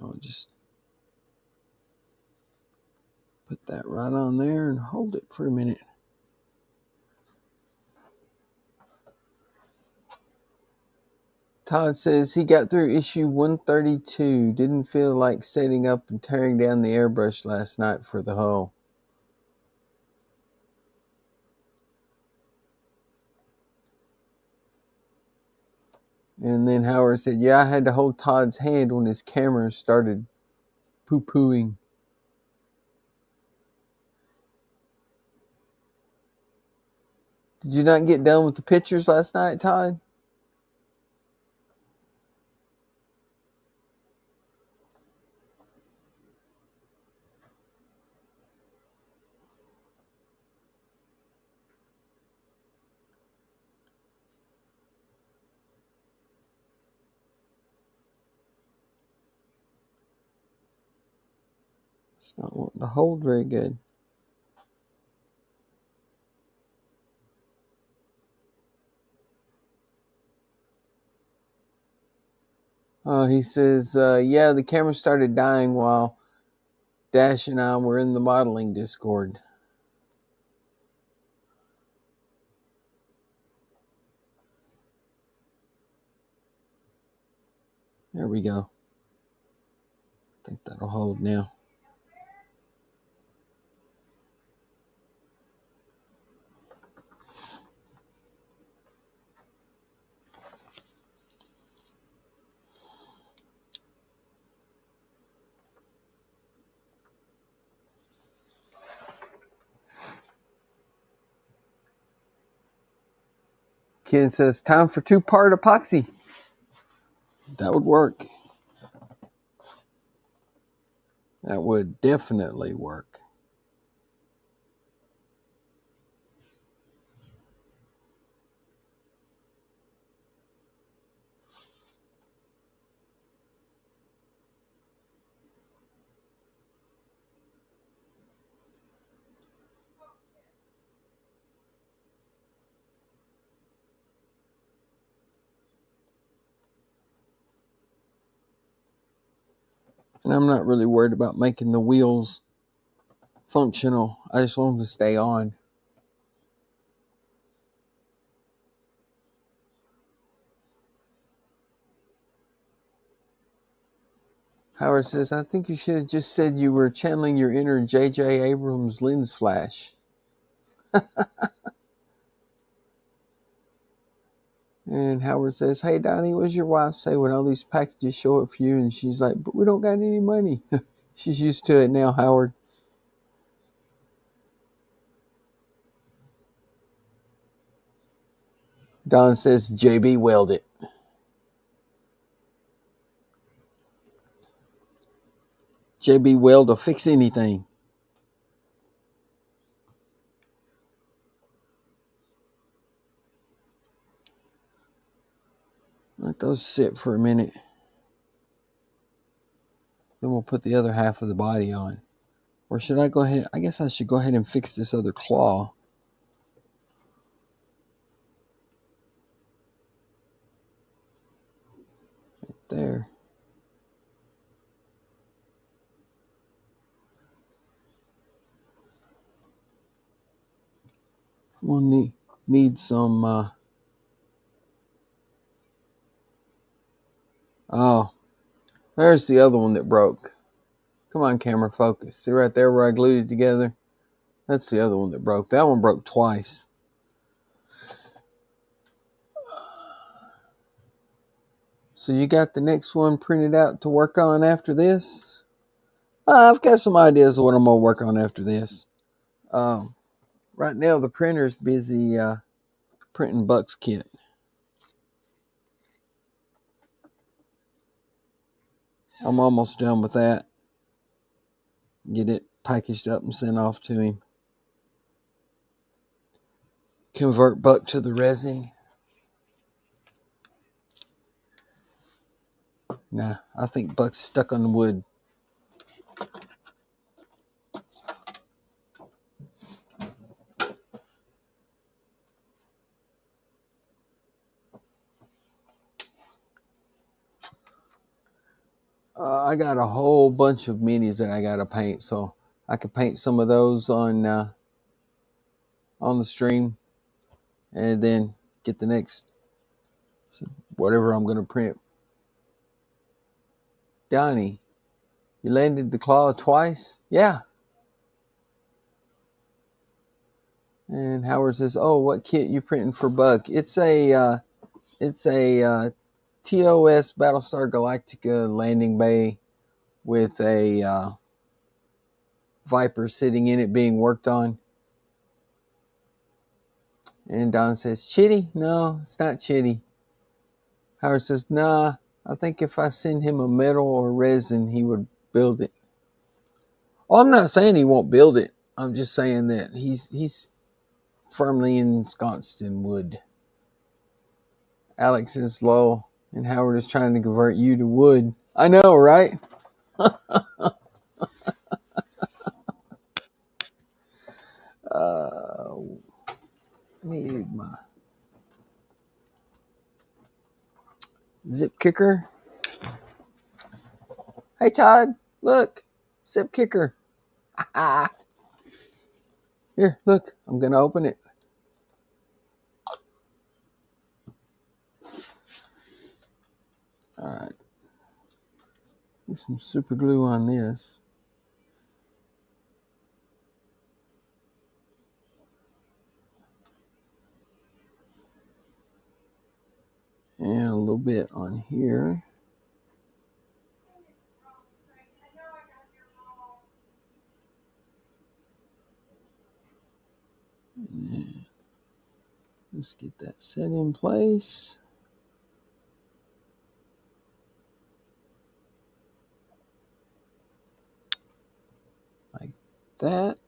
I'll just put that right on there and hold it for a minute. Todd says he got through issue 132. Didn't feel like setting up and tearing down the airbrush last night for the hull. And then Howard said, yeah, I had to hold Todd's hand when his camera started poo-pooing. Did you not get done with the pictures last night, Todd? It's not wanting to hold very good. He says, yeah, the camera started dying while Dash and I were in the modeling Discord. There we go. I think that'll hold now. Ken says, time for 2-part epoxy. That would work. That would definitely work. And I'm not really worried about making the wheels functional. I just want them to stay on. Howard says, I think you should have just said you were channeling your inner J.J. Abrams lens flash. And Howard says, hey, Donnie, what does your wife say when all these packages show up for you? And she's like, but we don't got any money. She's used to it now, Howard. Don says, JB weld it. JB weld will fix anything. Let those sit for a minute. Then we'll put the other half of the body on. Or should I go ahead? I guess I should go ahead and fix this other claw. Right there. We'll need some... Oh, there's the other one that broke. Come on, camera, focus. See right there where I glued it together? That's the other one that broke. That one broke twice. So you got the next one printed out to work on after this? I've got some ideas of what I'm going to work on after this. Right now, the printer's busy printing Buck's kit. I'm almost done with that. Get it packaged up and sent off to him. Convert Buck to the resin. Nah, I think Buck's stuck on the wood. I got a whole bunch of minis that I got to paint, so I could paint some of those on the stream, and then get the next whatever I'm going to print. Donnie, you landed the claw twice? Yeah. And Howard says, "Oh, what kit you printing for Buck?" It's a TOS Battlestar Galactica landing bay with a Viper sitting in it being worked on. And Don says, "Chitty? No, it's not Chitty." Howard says, "Nah, I think if I send him a metal or resin, he would build it." Well, I'm not saying he won't build it. I'm just saying that he's firmly ensconced in wood. Alex is low, and Howard is trying to convert you to wood. I know, right? Need my zip kicker. Hey, Todd, look, zip kicker. Here, look. I'm going to open it. All right. Get some super glue on this. And a little bit on here. And let's get that set in place. Like that.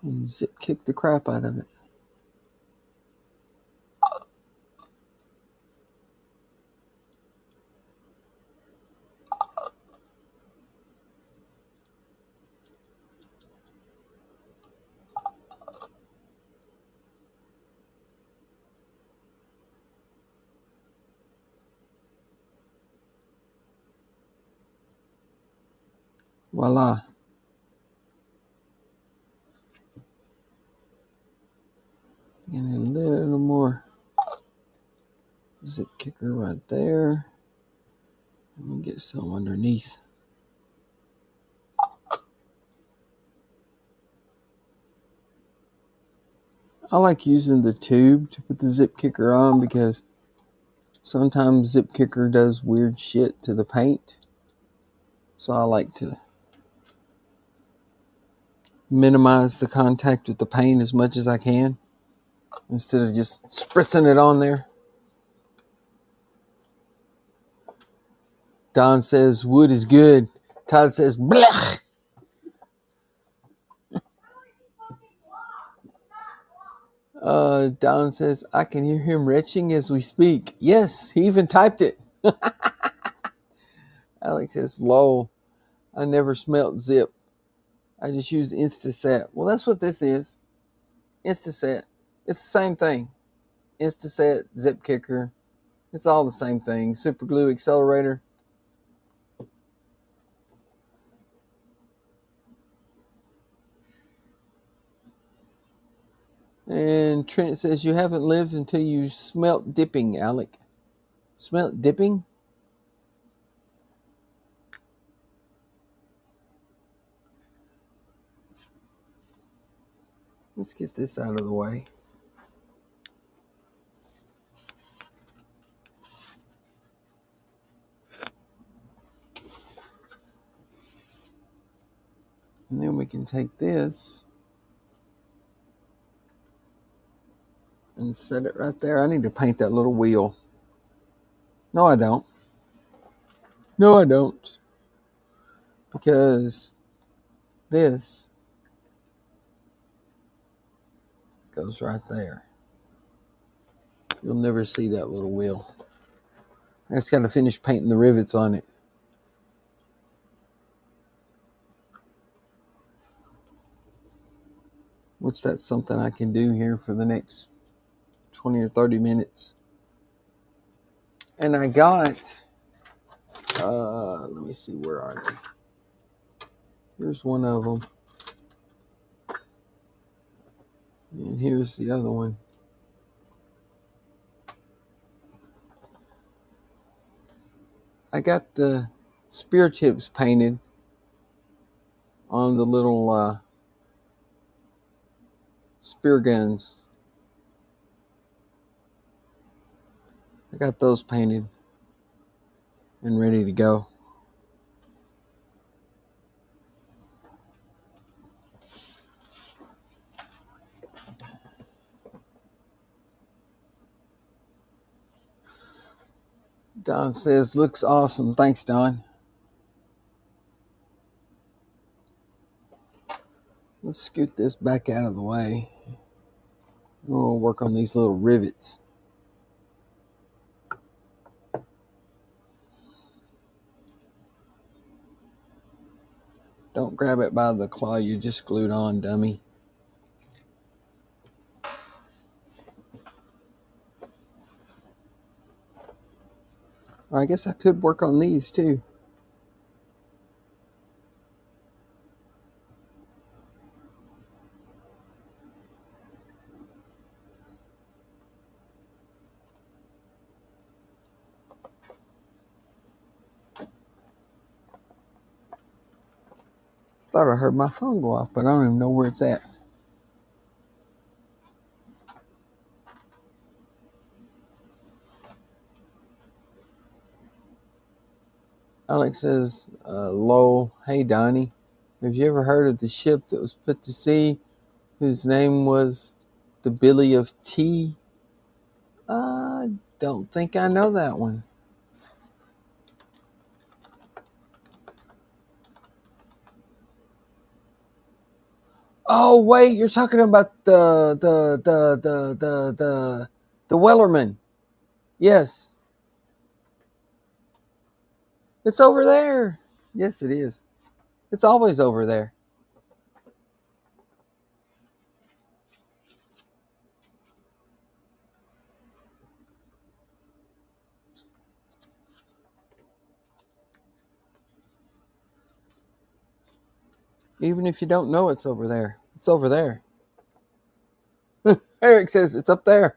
And zip kick the crap out of it. Voila. And a little more zip kicker right there. Let me get some underneath. I like using the tube to put the zip kicker on because sometimes zip kicker does weird shit to the paint. So I like to minimize the contact with the paint as much as I can instead of just spritzing it on there. Don says wood is good. Todd says blech. Don says I can hear him retching as we speak. Yes, he even typed it. Alex says lol. I never smelt zip. I just use Instaset. Well, that's what this is. Instaset. It's the same thing. Instaset, zip kicker. It's all the same thing. Super glue accelerator. And Trent says you haven't lived until you smelt dipping, Alec. Smelt dipping? Let's get this out of the way. And then we can take this and set it right there. I need to paint that little wheel. No, I don't. No, I don't. Because this goes right there. You'll never see that little wheel. I just got to finish painting the rivets on it. Which that's something I can do here for the next 20 or 30 minutes. And I got, let me see, where are they? Here's one of them. And here's the other one. I got the spear tips painted on the little spear guns. I got those painted and ready to go. Don says, looks awesome. Thanks, Don. Let's scoot this back out of the way. We'll work on these little rivets. Don't grab it by the claw you just glued on, dummy. I guess I could work on these too. Thought I heard my phone go off, but I don't even know where it's at. Alex says, "Lol, hey Donnie, have you ever heard of the ship that was put to sea, whose name was the Billy of Tea?" Don't think I know that one. Oh wait, you're talking about the Wellerman. Yes, it's over there. Yes, it is. It's always over there. Even if you don't know it's over there, it's over there. Eric says it's up there.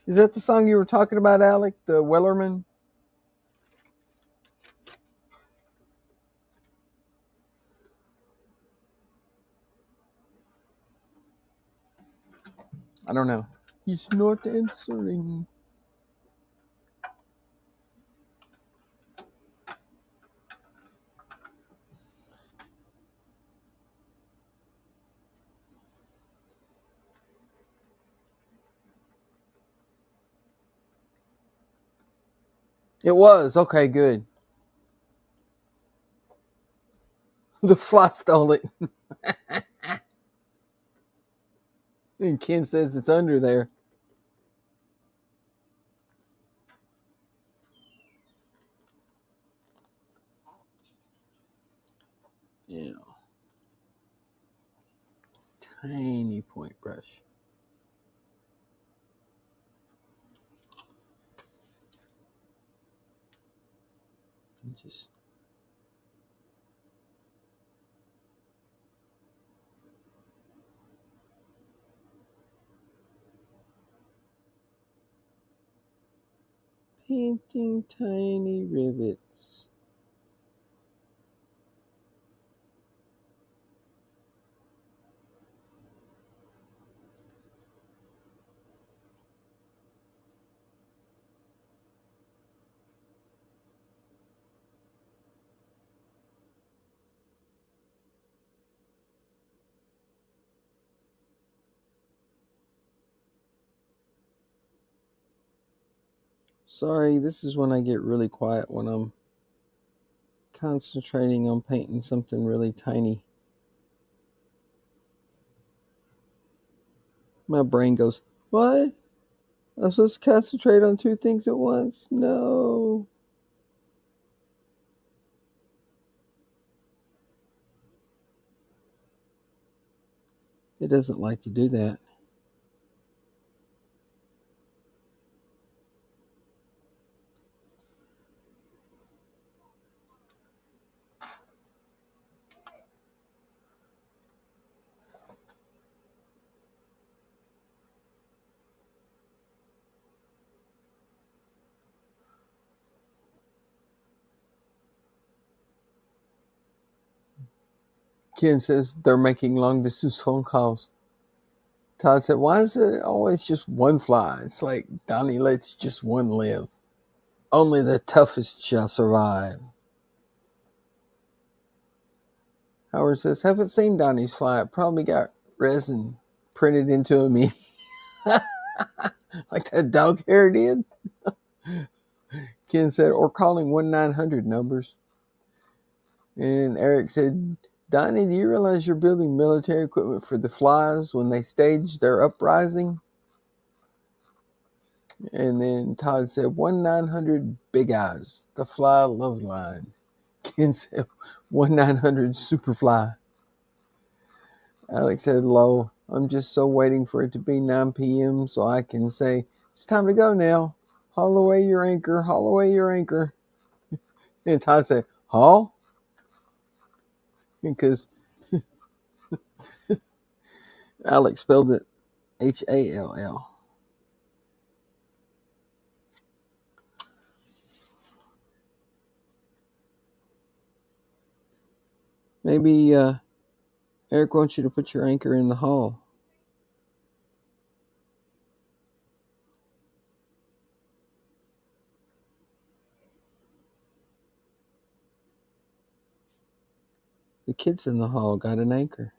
Is that the song you were talking about, Alec? The Wellerman? I don't know. He's not answering. It was. Okay, good. The fly stole it. And Ken says it's under there. Yeah. Tiny point brush. And just painting tiny rivets. Sorry, this is when I get really quiet, when I'm concentrating on painting something really tiny. My brain goes, what? I'm supposed to concentrate on two things at once? No. It doesn't like to do that. Ken says they're making long distance phone calls. Todd said, why is it always just one fly? It's like Donnie lets just one live. Only the toughest shall survive. Howard says, haven't seen Donnie's fly. It probably got resin printed into a meat. Like that dog hair did. Ken said, or calling 1-900 numbers. And Eric said, Donnie, do you realize you're building military equipment for the flies when they stage their uprising? And then Todd said, 1-900 Big Eyes, the fly love line. Ken said, 1-900 Superfly. Alex said, low, I'm just so waiting for it to be 9 p.m. so I can say, it's time to go now. Haul away your anchor, haul away your anchor. And Todd said, haul? Because Alex spelled it Hall. Maybe Eric wants you to put your anchor in the hall. The kids in the hall got an anchor.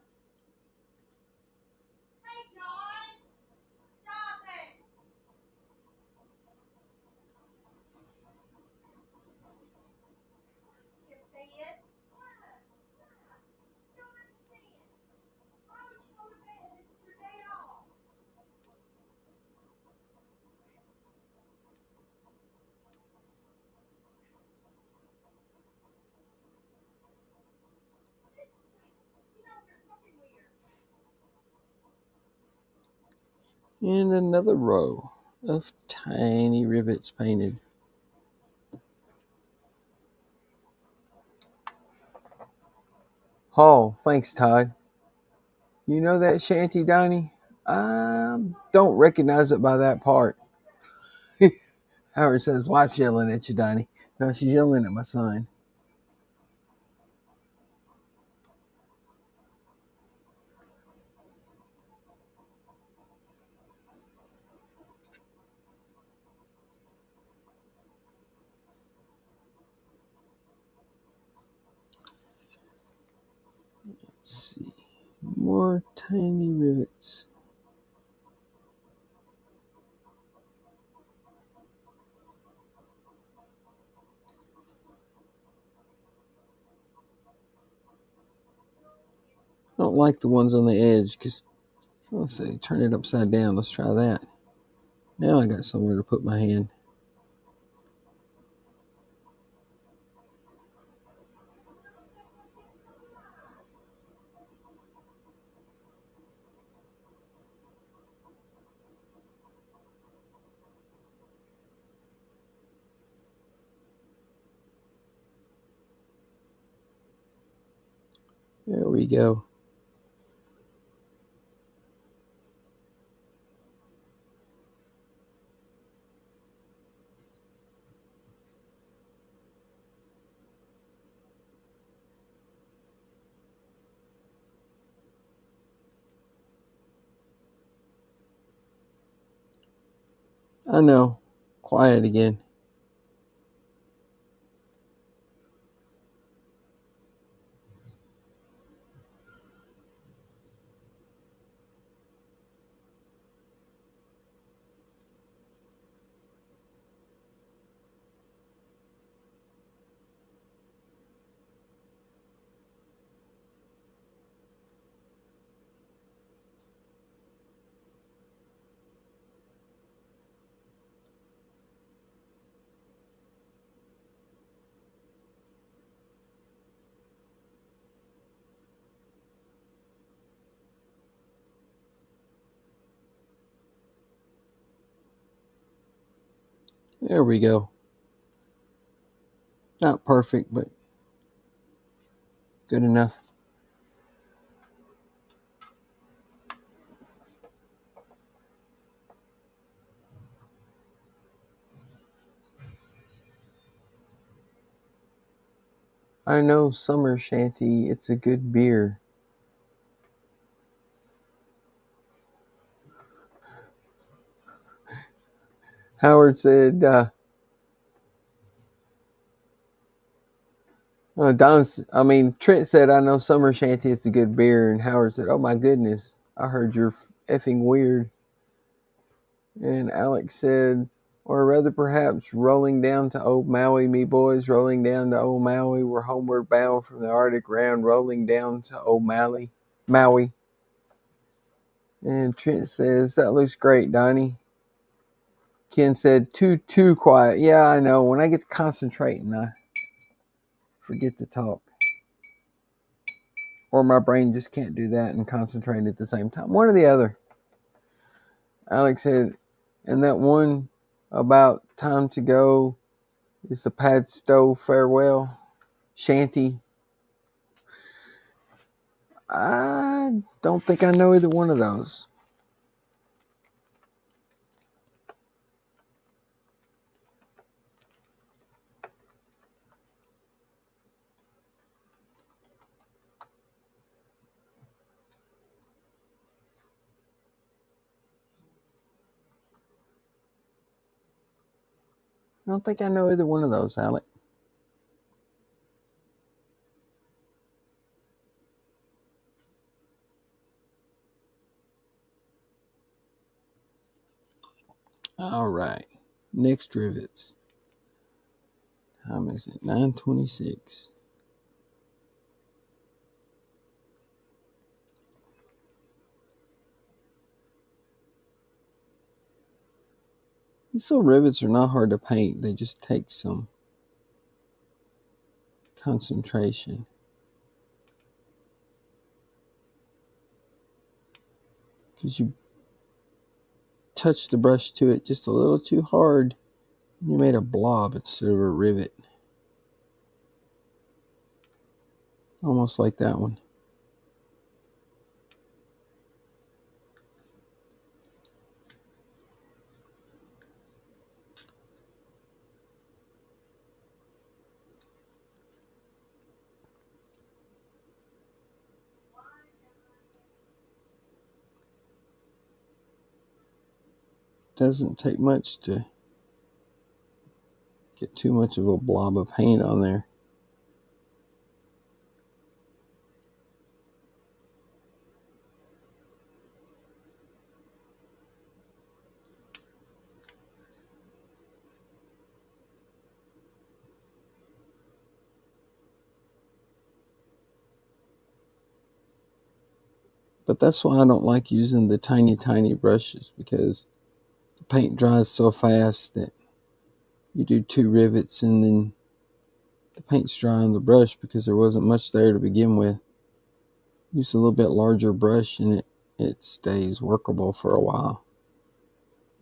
And another row of tiny rivets painted. Hall, thanks, Todd. You know that shanty, Donnie? I don't recognize it by that part. Howard says, wife's yelling at you, Donnie. No, she's yelling at my son. Let's see. More tiny rivets. I don't like the ones on the edge because, let's see, turn it upside down. Let's try that. Now I got somewhere to put my hand. There we go. I know. Quiet again. There we go. Not perfect, but good enough. I know summer shanty, it's a good beer. Howard said, Trent said, I know summer shanty, it's a good beer. And Howard said, oh my goodness, I heard you're effing weird. And Alex said, or rather perhaps rolling down to old Maui, me boys, rolling down to old Maui. We're homeward bound from the Arctic round, rolling down to old Maui. And Trent says, that looks great, Donnie. Ken said, too quiet. Yeah, I know. When I get to concentrating, I forget to talk. Or my brain just can't do that and concentrate at the same time. One or the other. Alex said, and that one about time to go is the Padstow farewell shanty. I don't think I know either one of those. I don't think I know either one of those, Alec. All right. Next rivets. Time is it? 9:26. These little rivets are not hard to paint. They just take some concentration. Because you touch the brush to it just a little too hard, and you made a blob instead of a rivet. Almost like that one. Doesn't take much to get too much of a blob of paint on there. But that's why I don't like using the tiny brushes, because the paint dries so fast that you do 2 rivets and then the paint's dry on the brush because there wasn't much there to begin with. Use a little bit larger brush and it stays workable for a while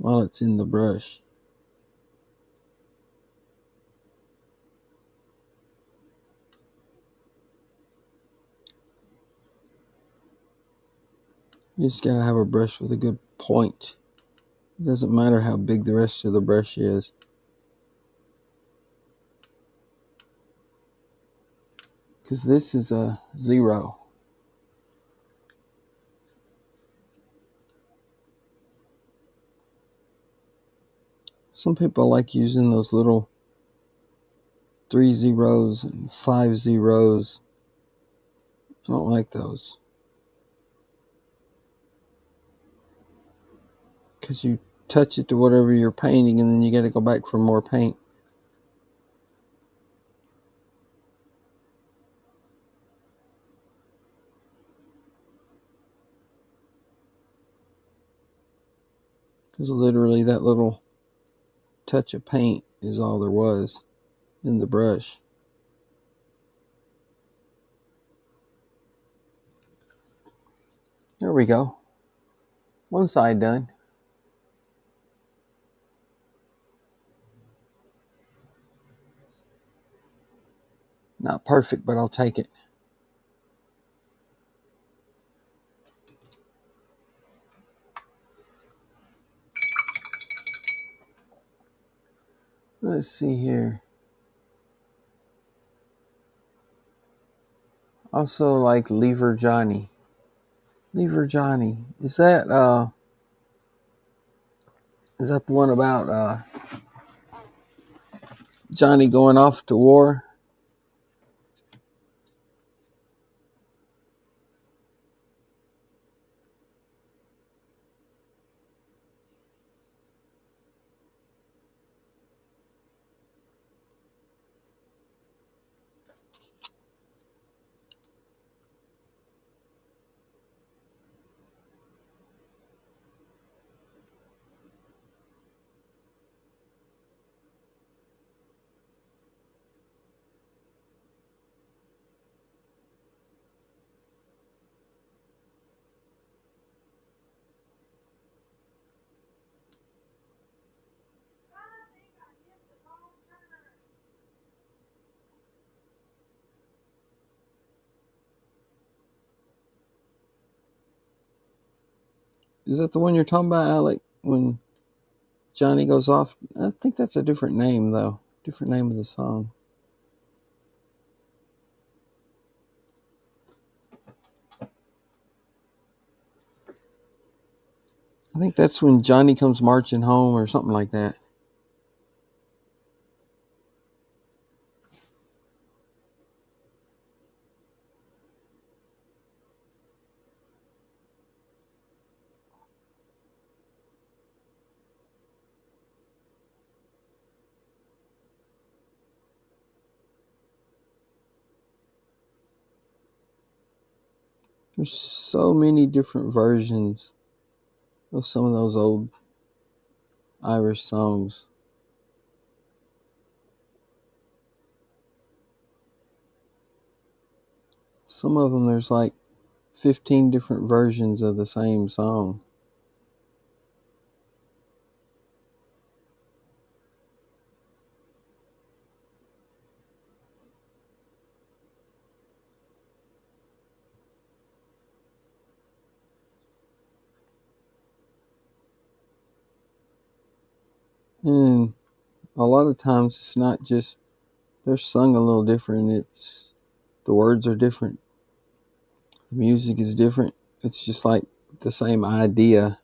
it's in the brush. You just gotta have a brush with a good point. It doesn't matter how big the rest of the brush is. Because this is a 0. Some people like using those little 3 zeros and 5 zeros. I don't like those. Because you touch it to whatever you're painting and then you gotta go back for more paint. Because literally that little touch of paint is all there was in the brush. There we go. One side done. Not perfect, but I'll take it. Let's see here. Also like Lever Johnny. Lever Johnny. Is that the one about Johnny going off to war? Is that the one you're talking about, Alec? When Johnny goes off? I think that's a different name, though. Different name of the song. I think that's when Johnny comes marching home or something like that. There's so many different versions of some of those old Irish songs. Some of them, there's like 15 different versions of the same song. And a lot of times it's not just they're sung a little different, it's the words are different, the music is different. It's just like the same idea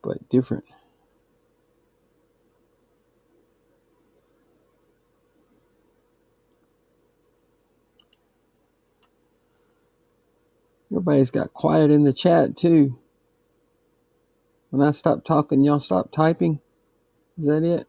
but different. Everybody's got quiet in the chat too. When I stop talking, y'all stop typing. Is that it?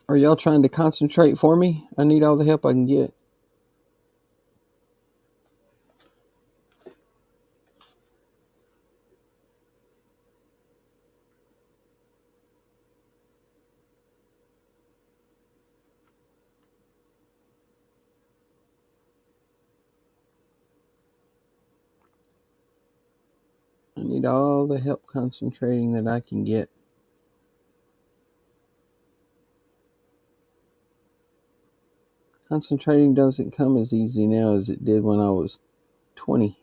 Are y'all trying to concentrate for me? I need all the help I can get. I need all the help concentrating that I can get. Concentrating doesn't come as easy now as it did when I was 20.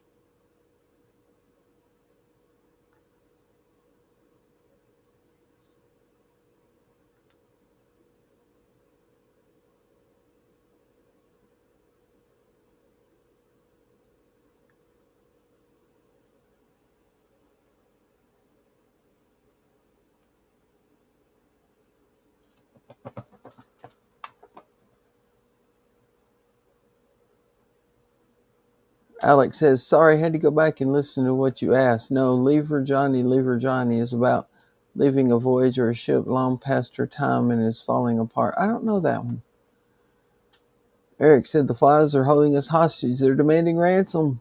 Alex says, sorry, I had to go back and listen to what you asked. No, Leave Her Johnny is about leaving a voyage or a ship long past her time and is falling apart. I don't know that one. Eric said, the flies are holding us hostage. They're demanding ransom.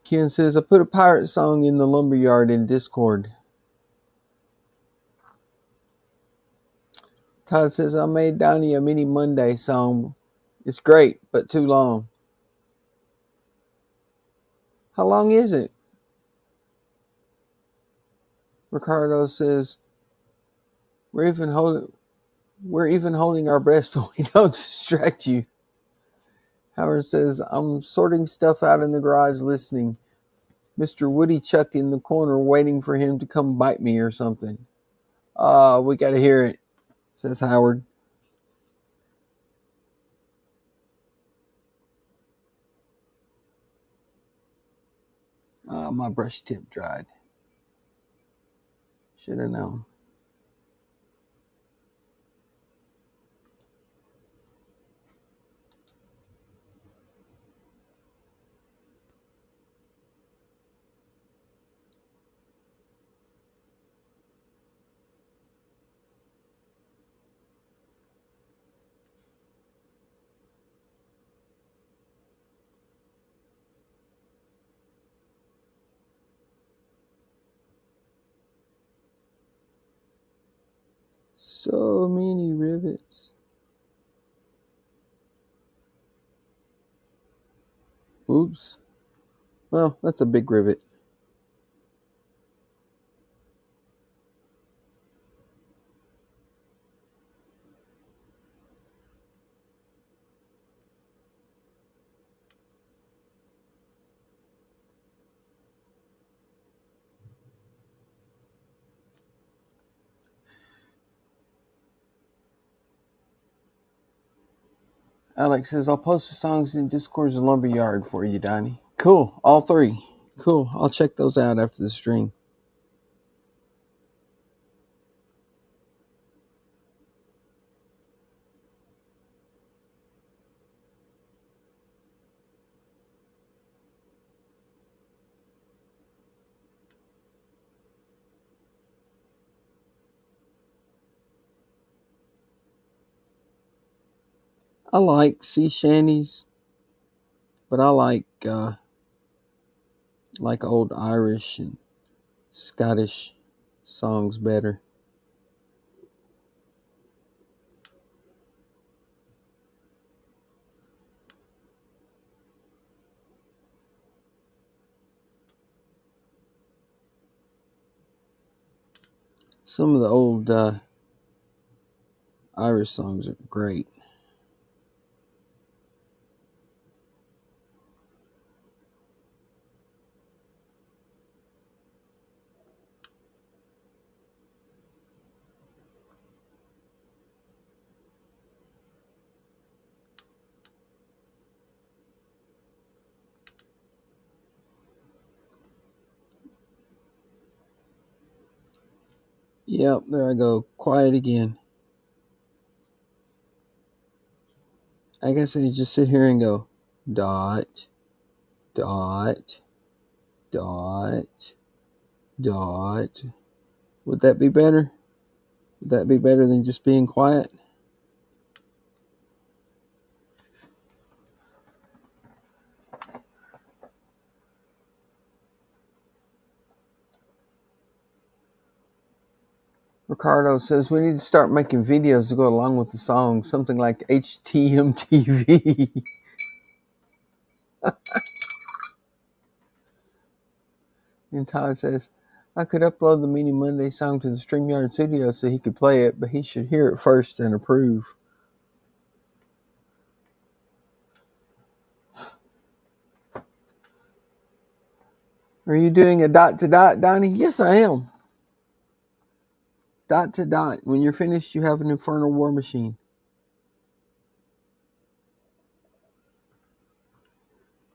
Ken says, I put a pirate song in the lumberyard in Discord. Todd says, I made Donnie a mini Monday song. It's great, but too long. How long is it? Ricardo says, we're even holding our breath so we don't distract you. Howard says, I'm sorting stuff out in the garage listening. Mr. Woody Chuck in the corner waiting for him to come bite me or something. We got to hear it, says Howard. My brush tip dried. Should have known. So many rivets. Oops. Well, that's a big rivet. Alex says, I'll post the songs in Discord's Lumberyard for you, Donnie. Cool. All three. Cool. I'll check those out after the stream. I like sea shanties, but I like old Irish and Scottish songs better. Some of the old Irish songs are great. Yep, there I go. Quiet again. I guess I just sit here and go dot, dot, dot, dot. Would that be better? Would that be better than just being quiet? Ricardo says we need to start making videos to go along with the song, something like HTMTV. And Todd says, I could upload the Meaning Monday song to the StreamYard studio so he could play it, but he should hear it first and approve. Are you doing a dot to dot, Donnie? Yes, I am. Dot to dot. When you're finished, you have an Infernal War Machine.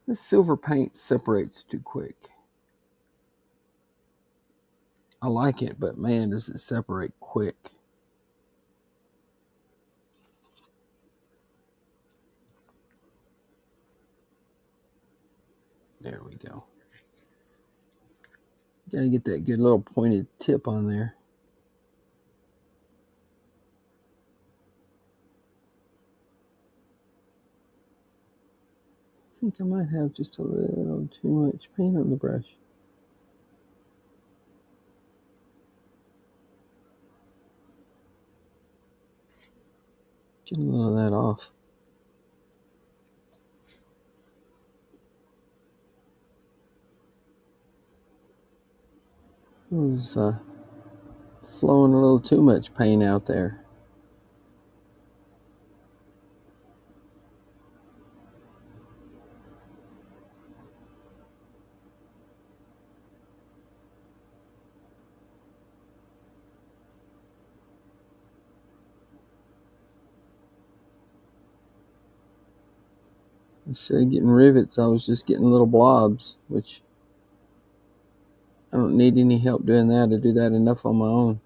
This silver paint separates too quick. I like it, but man, does it separate quick. There we go. Gotta get that good little pointed tip on there. I think I might have just a little too much paint on the brush. Get a little of that off. It was flowing a little too much paint out there. Instead of getting rivets, I was just getting little blobs, which I don't need any help doing that. I do that enough on my own.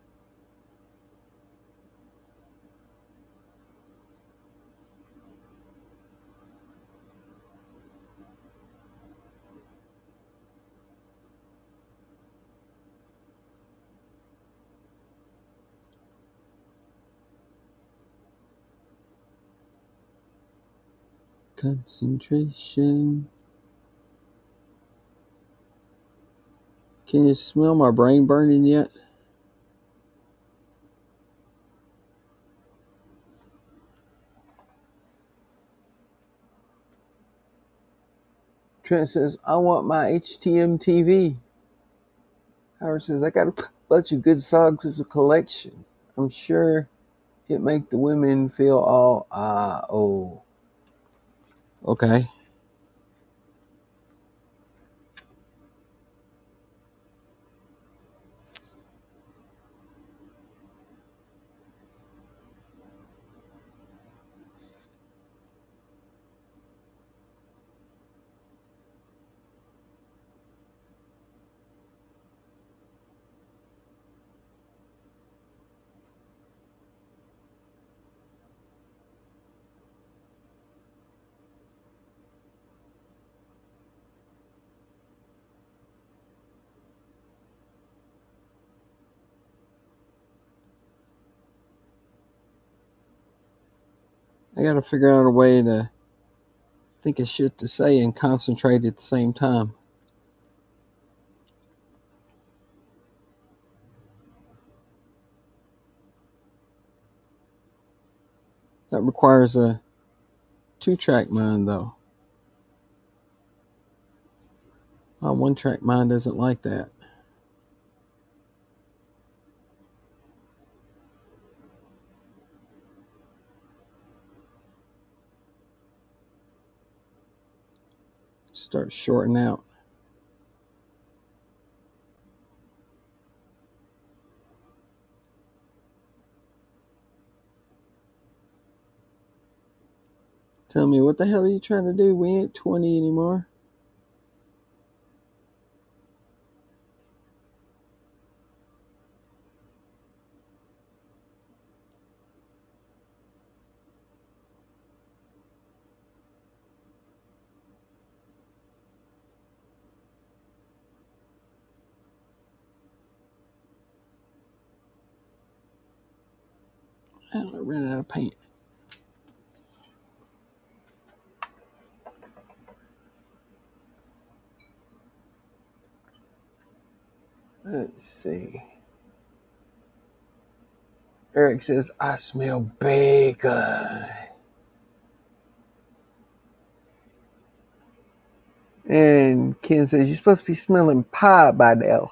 Concentration. Can you smell my brain burning yet? Trent says, I want my HTM TV. Howard says, I got a bunch of good songs as a collection. I'm sure it make the women feel all, oh. Okay. I got to figure out a way to think of shit to say and concentrate at the same time. That requires a 2-track mind, though. My 1-track mind doesn't like that. Start shorting out. Tell me, what the hell are you trying to do? We ain't 20 anymore. I ran out of paint. Let's see. Eric says, I smell bacon. And Ken says, you're supposed to be smelling pie by now.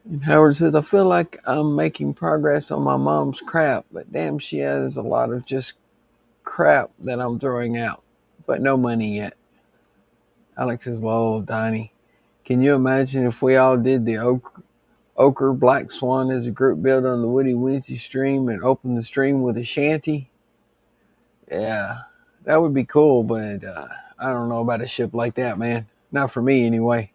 And Howard says, I feel like I'm making progress on my mom's crap, but damn, she has a lot of just crap that I'm throwing out, but no money yet. Alex says, lol, Donnie. Can you imagine if we all did the Ochre Black Swan as a group build on the Woody Wednesday stream and open the stream with a shanty? Yeah, that would be cool, but I don't know about a ship like that, man. Not for me, anyway.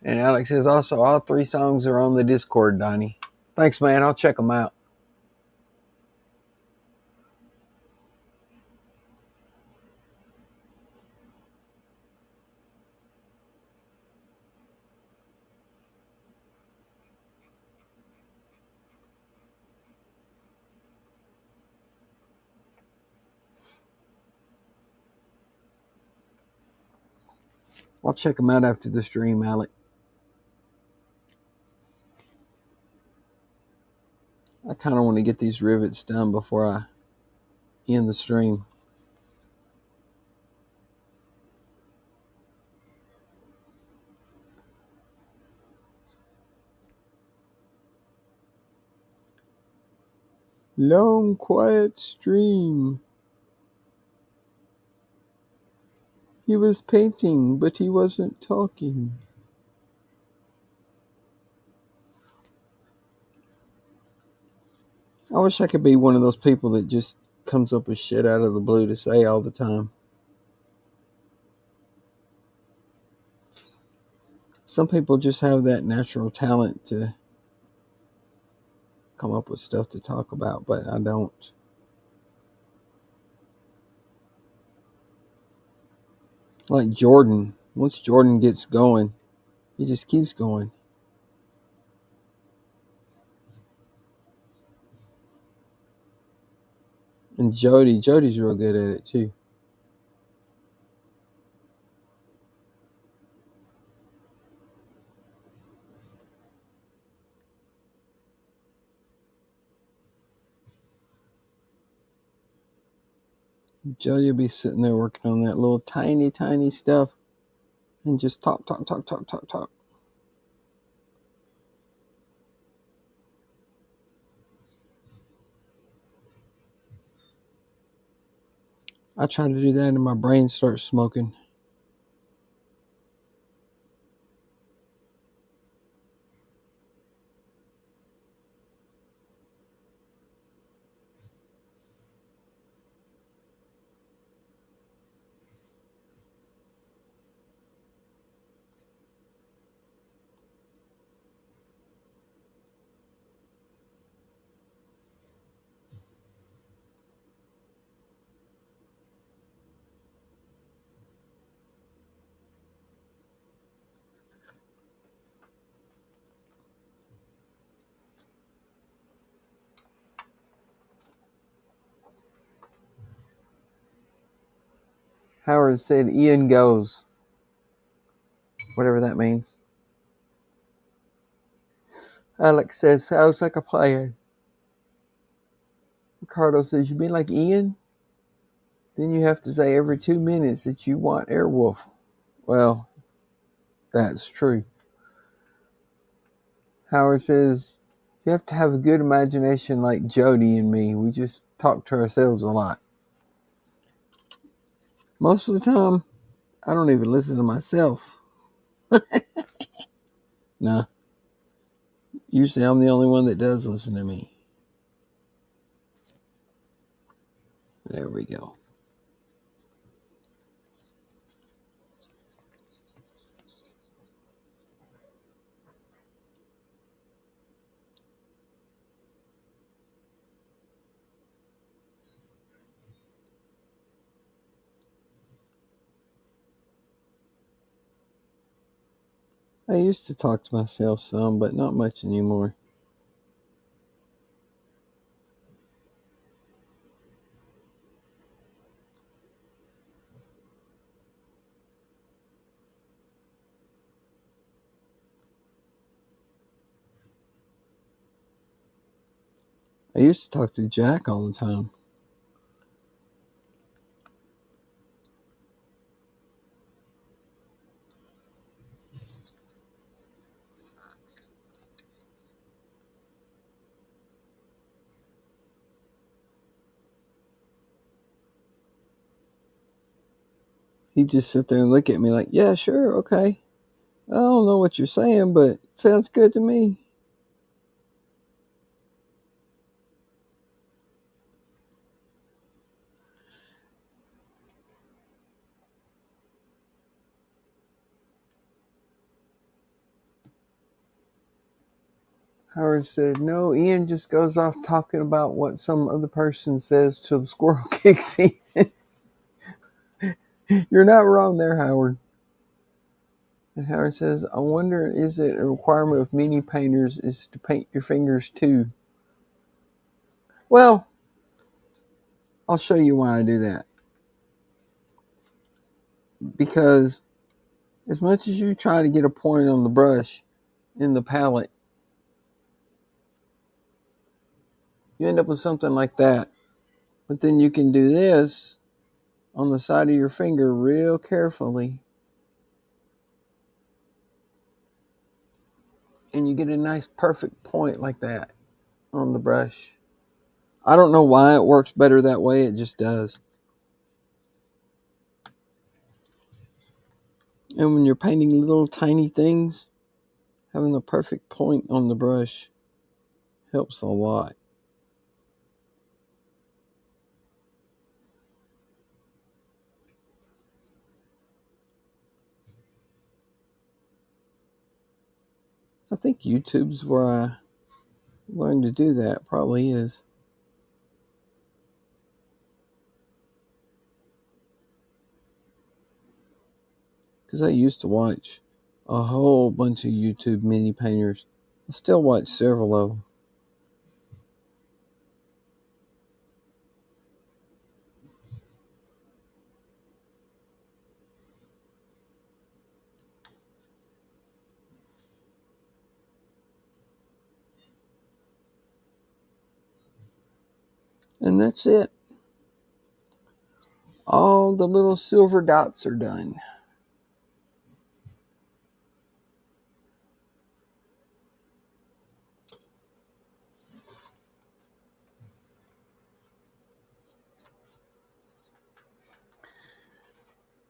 And Alex says, also, all 3 songs are on the Discord, Donnie. Thanks, man. I'll check them out. I'll check them out after the stream, Alec. I kind of want to get these rivets done before I end the stream. Long, quiet stream. He was painting, but he wasn't talking. I wish I could be one of those people that just comes up with shit out of the blue to say all the time. Some people just have that natural talent to come up with stuff to talk about, but I don't. Like Jordan. Once Jordan gets going, he just keeps going. And Jody's real good at it too. Jody will be sitting there working on that little tiny stuff and just talk. I try to do that and my brain starts smoking. Howard said Ian goes. Whatever that means. Alex says, sounds like a plan. Ricardo says, you mean like Ian? Then you have to say every 2 minutes that you want Airwolf. Well, that's true. Howard says, you have to have a good imagination like Jody and me. We just talk to ourselves a lot. Most of the time, I don't even listen to myself. Nah. Usually I'm the only one that does listen to me. There we go. I used to talk to myself some, but not much anymore. I used to talk to Jack all the time. He'd just sit there and look at me like, yeah, sure, okay. I don't know what you're saying, but it sounds good to me. Howard said, no, Ian just goes off talking about what some other person says till the squirrel kicks in. You're not wrong there, Howard. And Howard says, I wonder, is it a requirement of mini painters is to paint your fingers too? Well, I'll show you why I do that. Because as much as you try to get a point on the brush in the palette, you end up with something like that. But then you can do this on the side of your finger real carefully. And you get a nice perfect point like that on the brush. I don't know why it works better that way. It just does. And when you're painting little tiny things, having a perfect point on the brush helps a lot. I think YouTube's where I learned to do that. Probably is. Because I used to watch a whole bunch of YouTube mini painters. I still watch several of them. And that's it. All the little silver dots are done.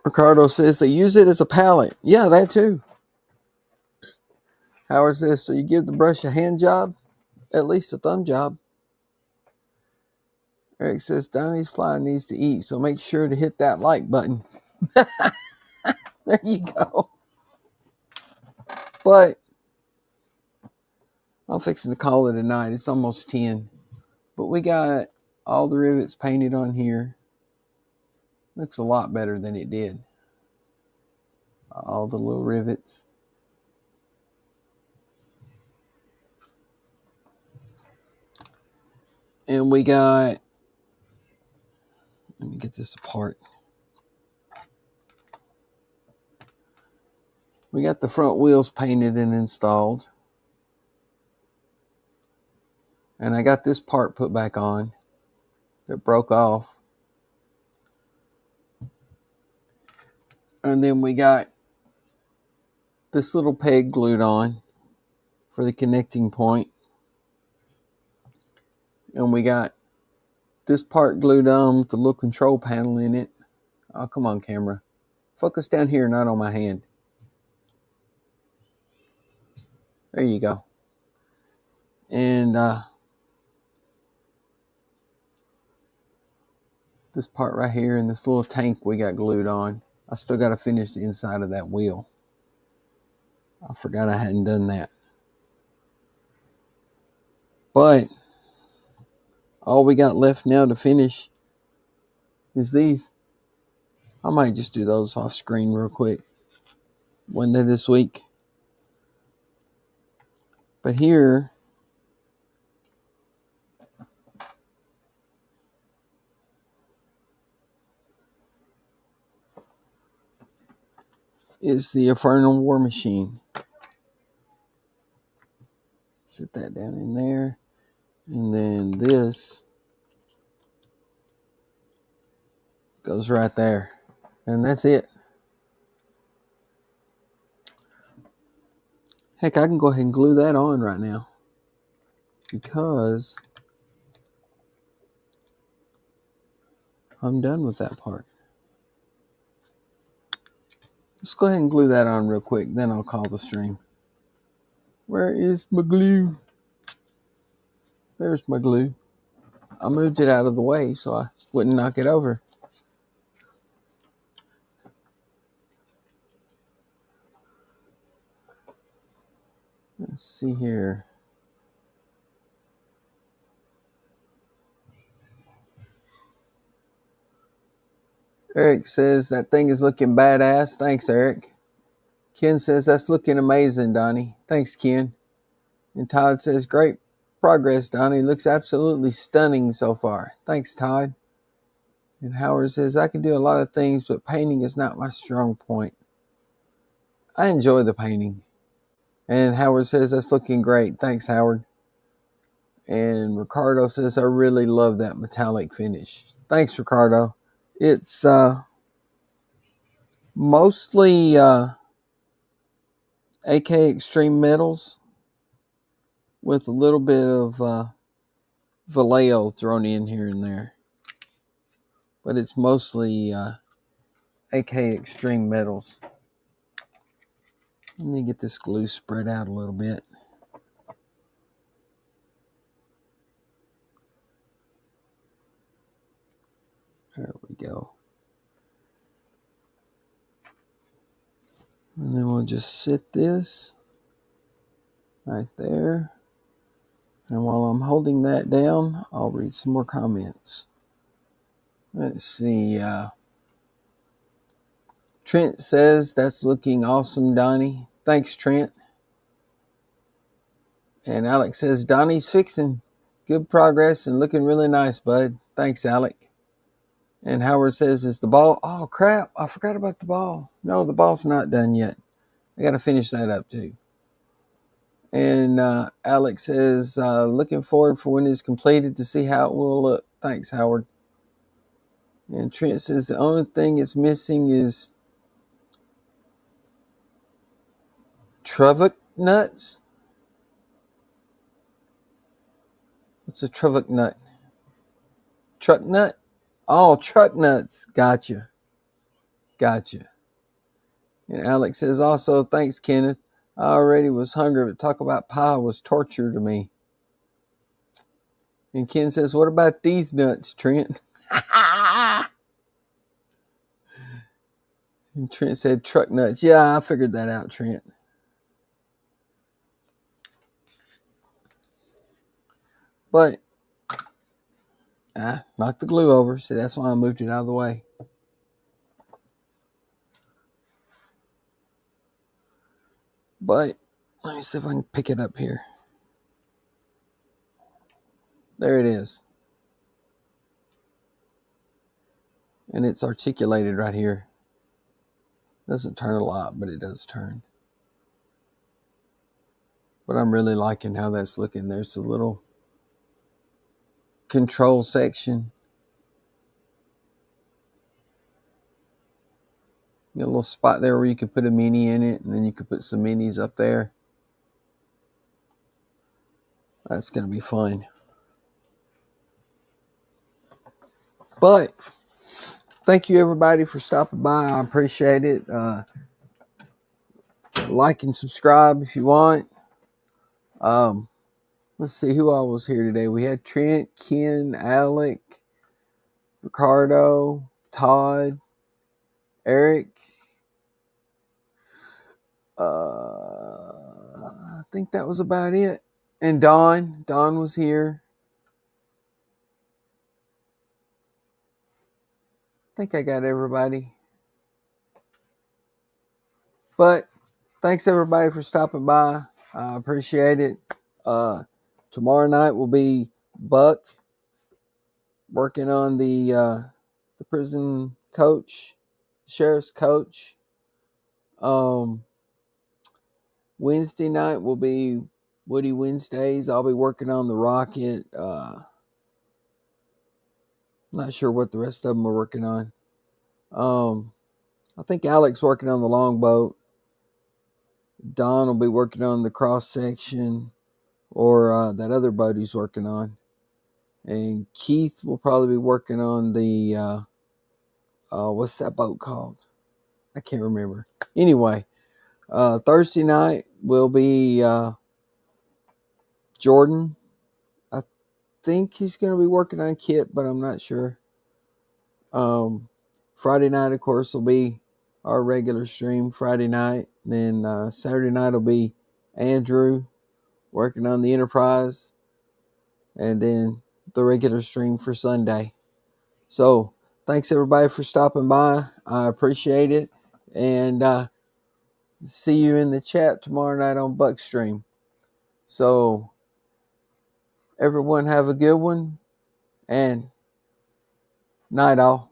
Ricardo says they use it as a palette. Yeah, that too. Howard says, so you give the brush a hand job? At least a thumb job. Eric says, Donnie's fly needs to eat, so make sure to hit that like button. There you go. But I'm fixing to call it a night. It's almost 10. But we got all the rivets painted on here. Looks a lot better than it did. All the little rivets. And we got, let me get this apart. We got the front wheels painted and installed. And I got this part put back on that broke off. And then we got this little peg glued on for the connecting point. And we got this part glued on with the little control panel in it. Oh, come on, camera. Focus down here, not on my hand. There you go. And this part right here and this little tank we got glued on. I still got to finish the inside of that wheel. I forgot I hadn't done that. But all we got left now to finish is these. I might just do those off screen real quick one day this week. But here is the Infernal War Machine. Set that down in there. And then this goes right there. And that's it. Heck, I can go ahead and glue that on right now, because I'm done with that part. Let's go ahead and glue that on real quick, then I'll call the stream. Where is my glue? There's my glue. I moved it out of the way so I wouldn't knock it over. Let's see here. Eric says that thing is looking badass. Thanks, Eric. Ken says that's looking amazing, Donnie. Thanks, Ken. And Todd says great progress, Donnie. Looks absolutely stunning so far. Thanks, Todd. And Howard says I can do a lot of things, but painting is not my strong point. I enjoy the painting. And Howard says that's looking great. Thanks, Howard. And Ricardo says I really love that metallic finish. Thanks, Ricardo. It's mostly AK Extreme Metals with a little bit of Vallejo thrown in here and there. But it's mostly AK Extreme Metals. Let me get this glue spread out a little bit. There we go. And then we'll just sit this right there. And while I'm holding that down, I'll read some more comments. Let's see. Trent says, that's looking awesome, Donnie. Thanks, Trent. And Alex says, Donnie's fixing. Good progress and looking really nice, bud. Thanks, Alec. And Howard says, is the ball? Oh, crap. I forgot about the ball. No, the ball's not done yet. I got to finish that up, too. And Alex says, looking forward for when it's completed to see how it will look. Thanks, Howard. And Trent says, the only thing it's missing is Truvok nuts. What's a Truvok nut? Truck nut? Oh, truck nuts. Gotcha. And Alex says also, thanks, Kenneth. I already was hungry, but talk about pie was torture to me. And Ken says, what about these nuts, Trent? And Trent said, truck nuts. Yeah, I figured that out, Trent. But I knocked the glue over, so that's why I moved it out of the way. But let me see if I can pick it up here. There it is. And it's articulated right here. Doesn't turn a lot, but it does turn. But I'm really liking how that's looking. There's a little control section. Got a little spot there where you could put a mini in it, and then you could put some minis up there. That's going to be fun. But thank you, everybody, for stopping by. I appreciate it. Like and subscribe if you want. Let's see who all was here today. We had Trent, Ken, Alec, Ricardo, Todd, Eric. I think that was about it. And Don. Don was here. I think I got everybody. But thanks everybody for stopping by. I appreciate it. Tomorrow night will be Buck working on the prison coach, sheriff's coach. Wednesday night will be Woody Wednesdays. I'll be working on the rocket. Not sure what the rest of them are working on. I think Alex working on the longboat. Don will be working on the cross section, or that other boat he's working on. And Keith will probably be working on the what's that boat called? I can't remember. Anyway, Thursday night will be Jordan. I think he's going to be working on Kit, but I'm not sure. Friday night, of course, will be our regular stream Friday night. Then Saturday night will be Andrew working on the Enterprise. And then the regular stream for Sunday. So thanks everybody for stopping by. I appreciate it. And see you in the chat tomorrow night on Buckstream. So everyone have a good one. And night all.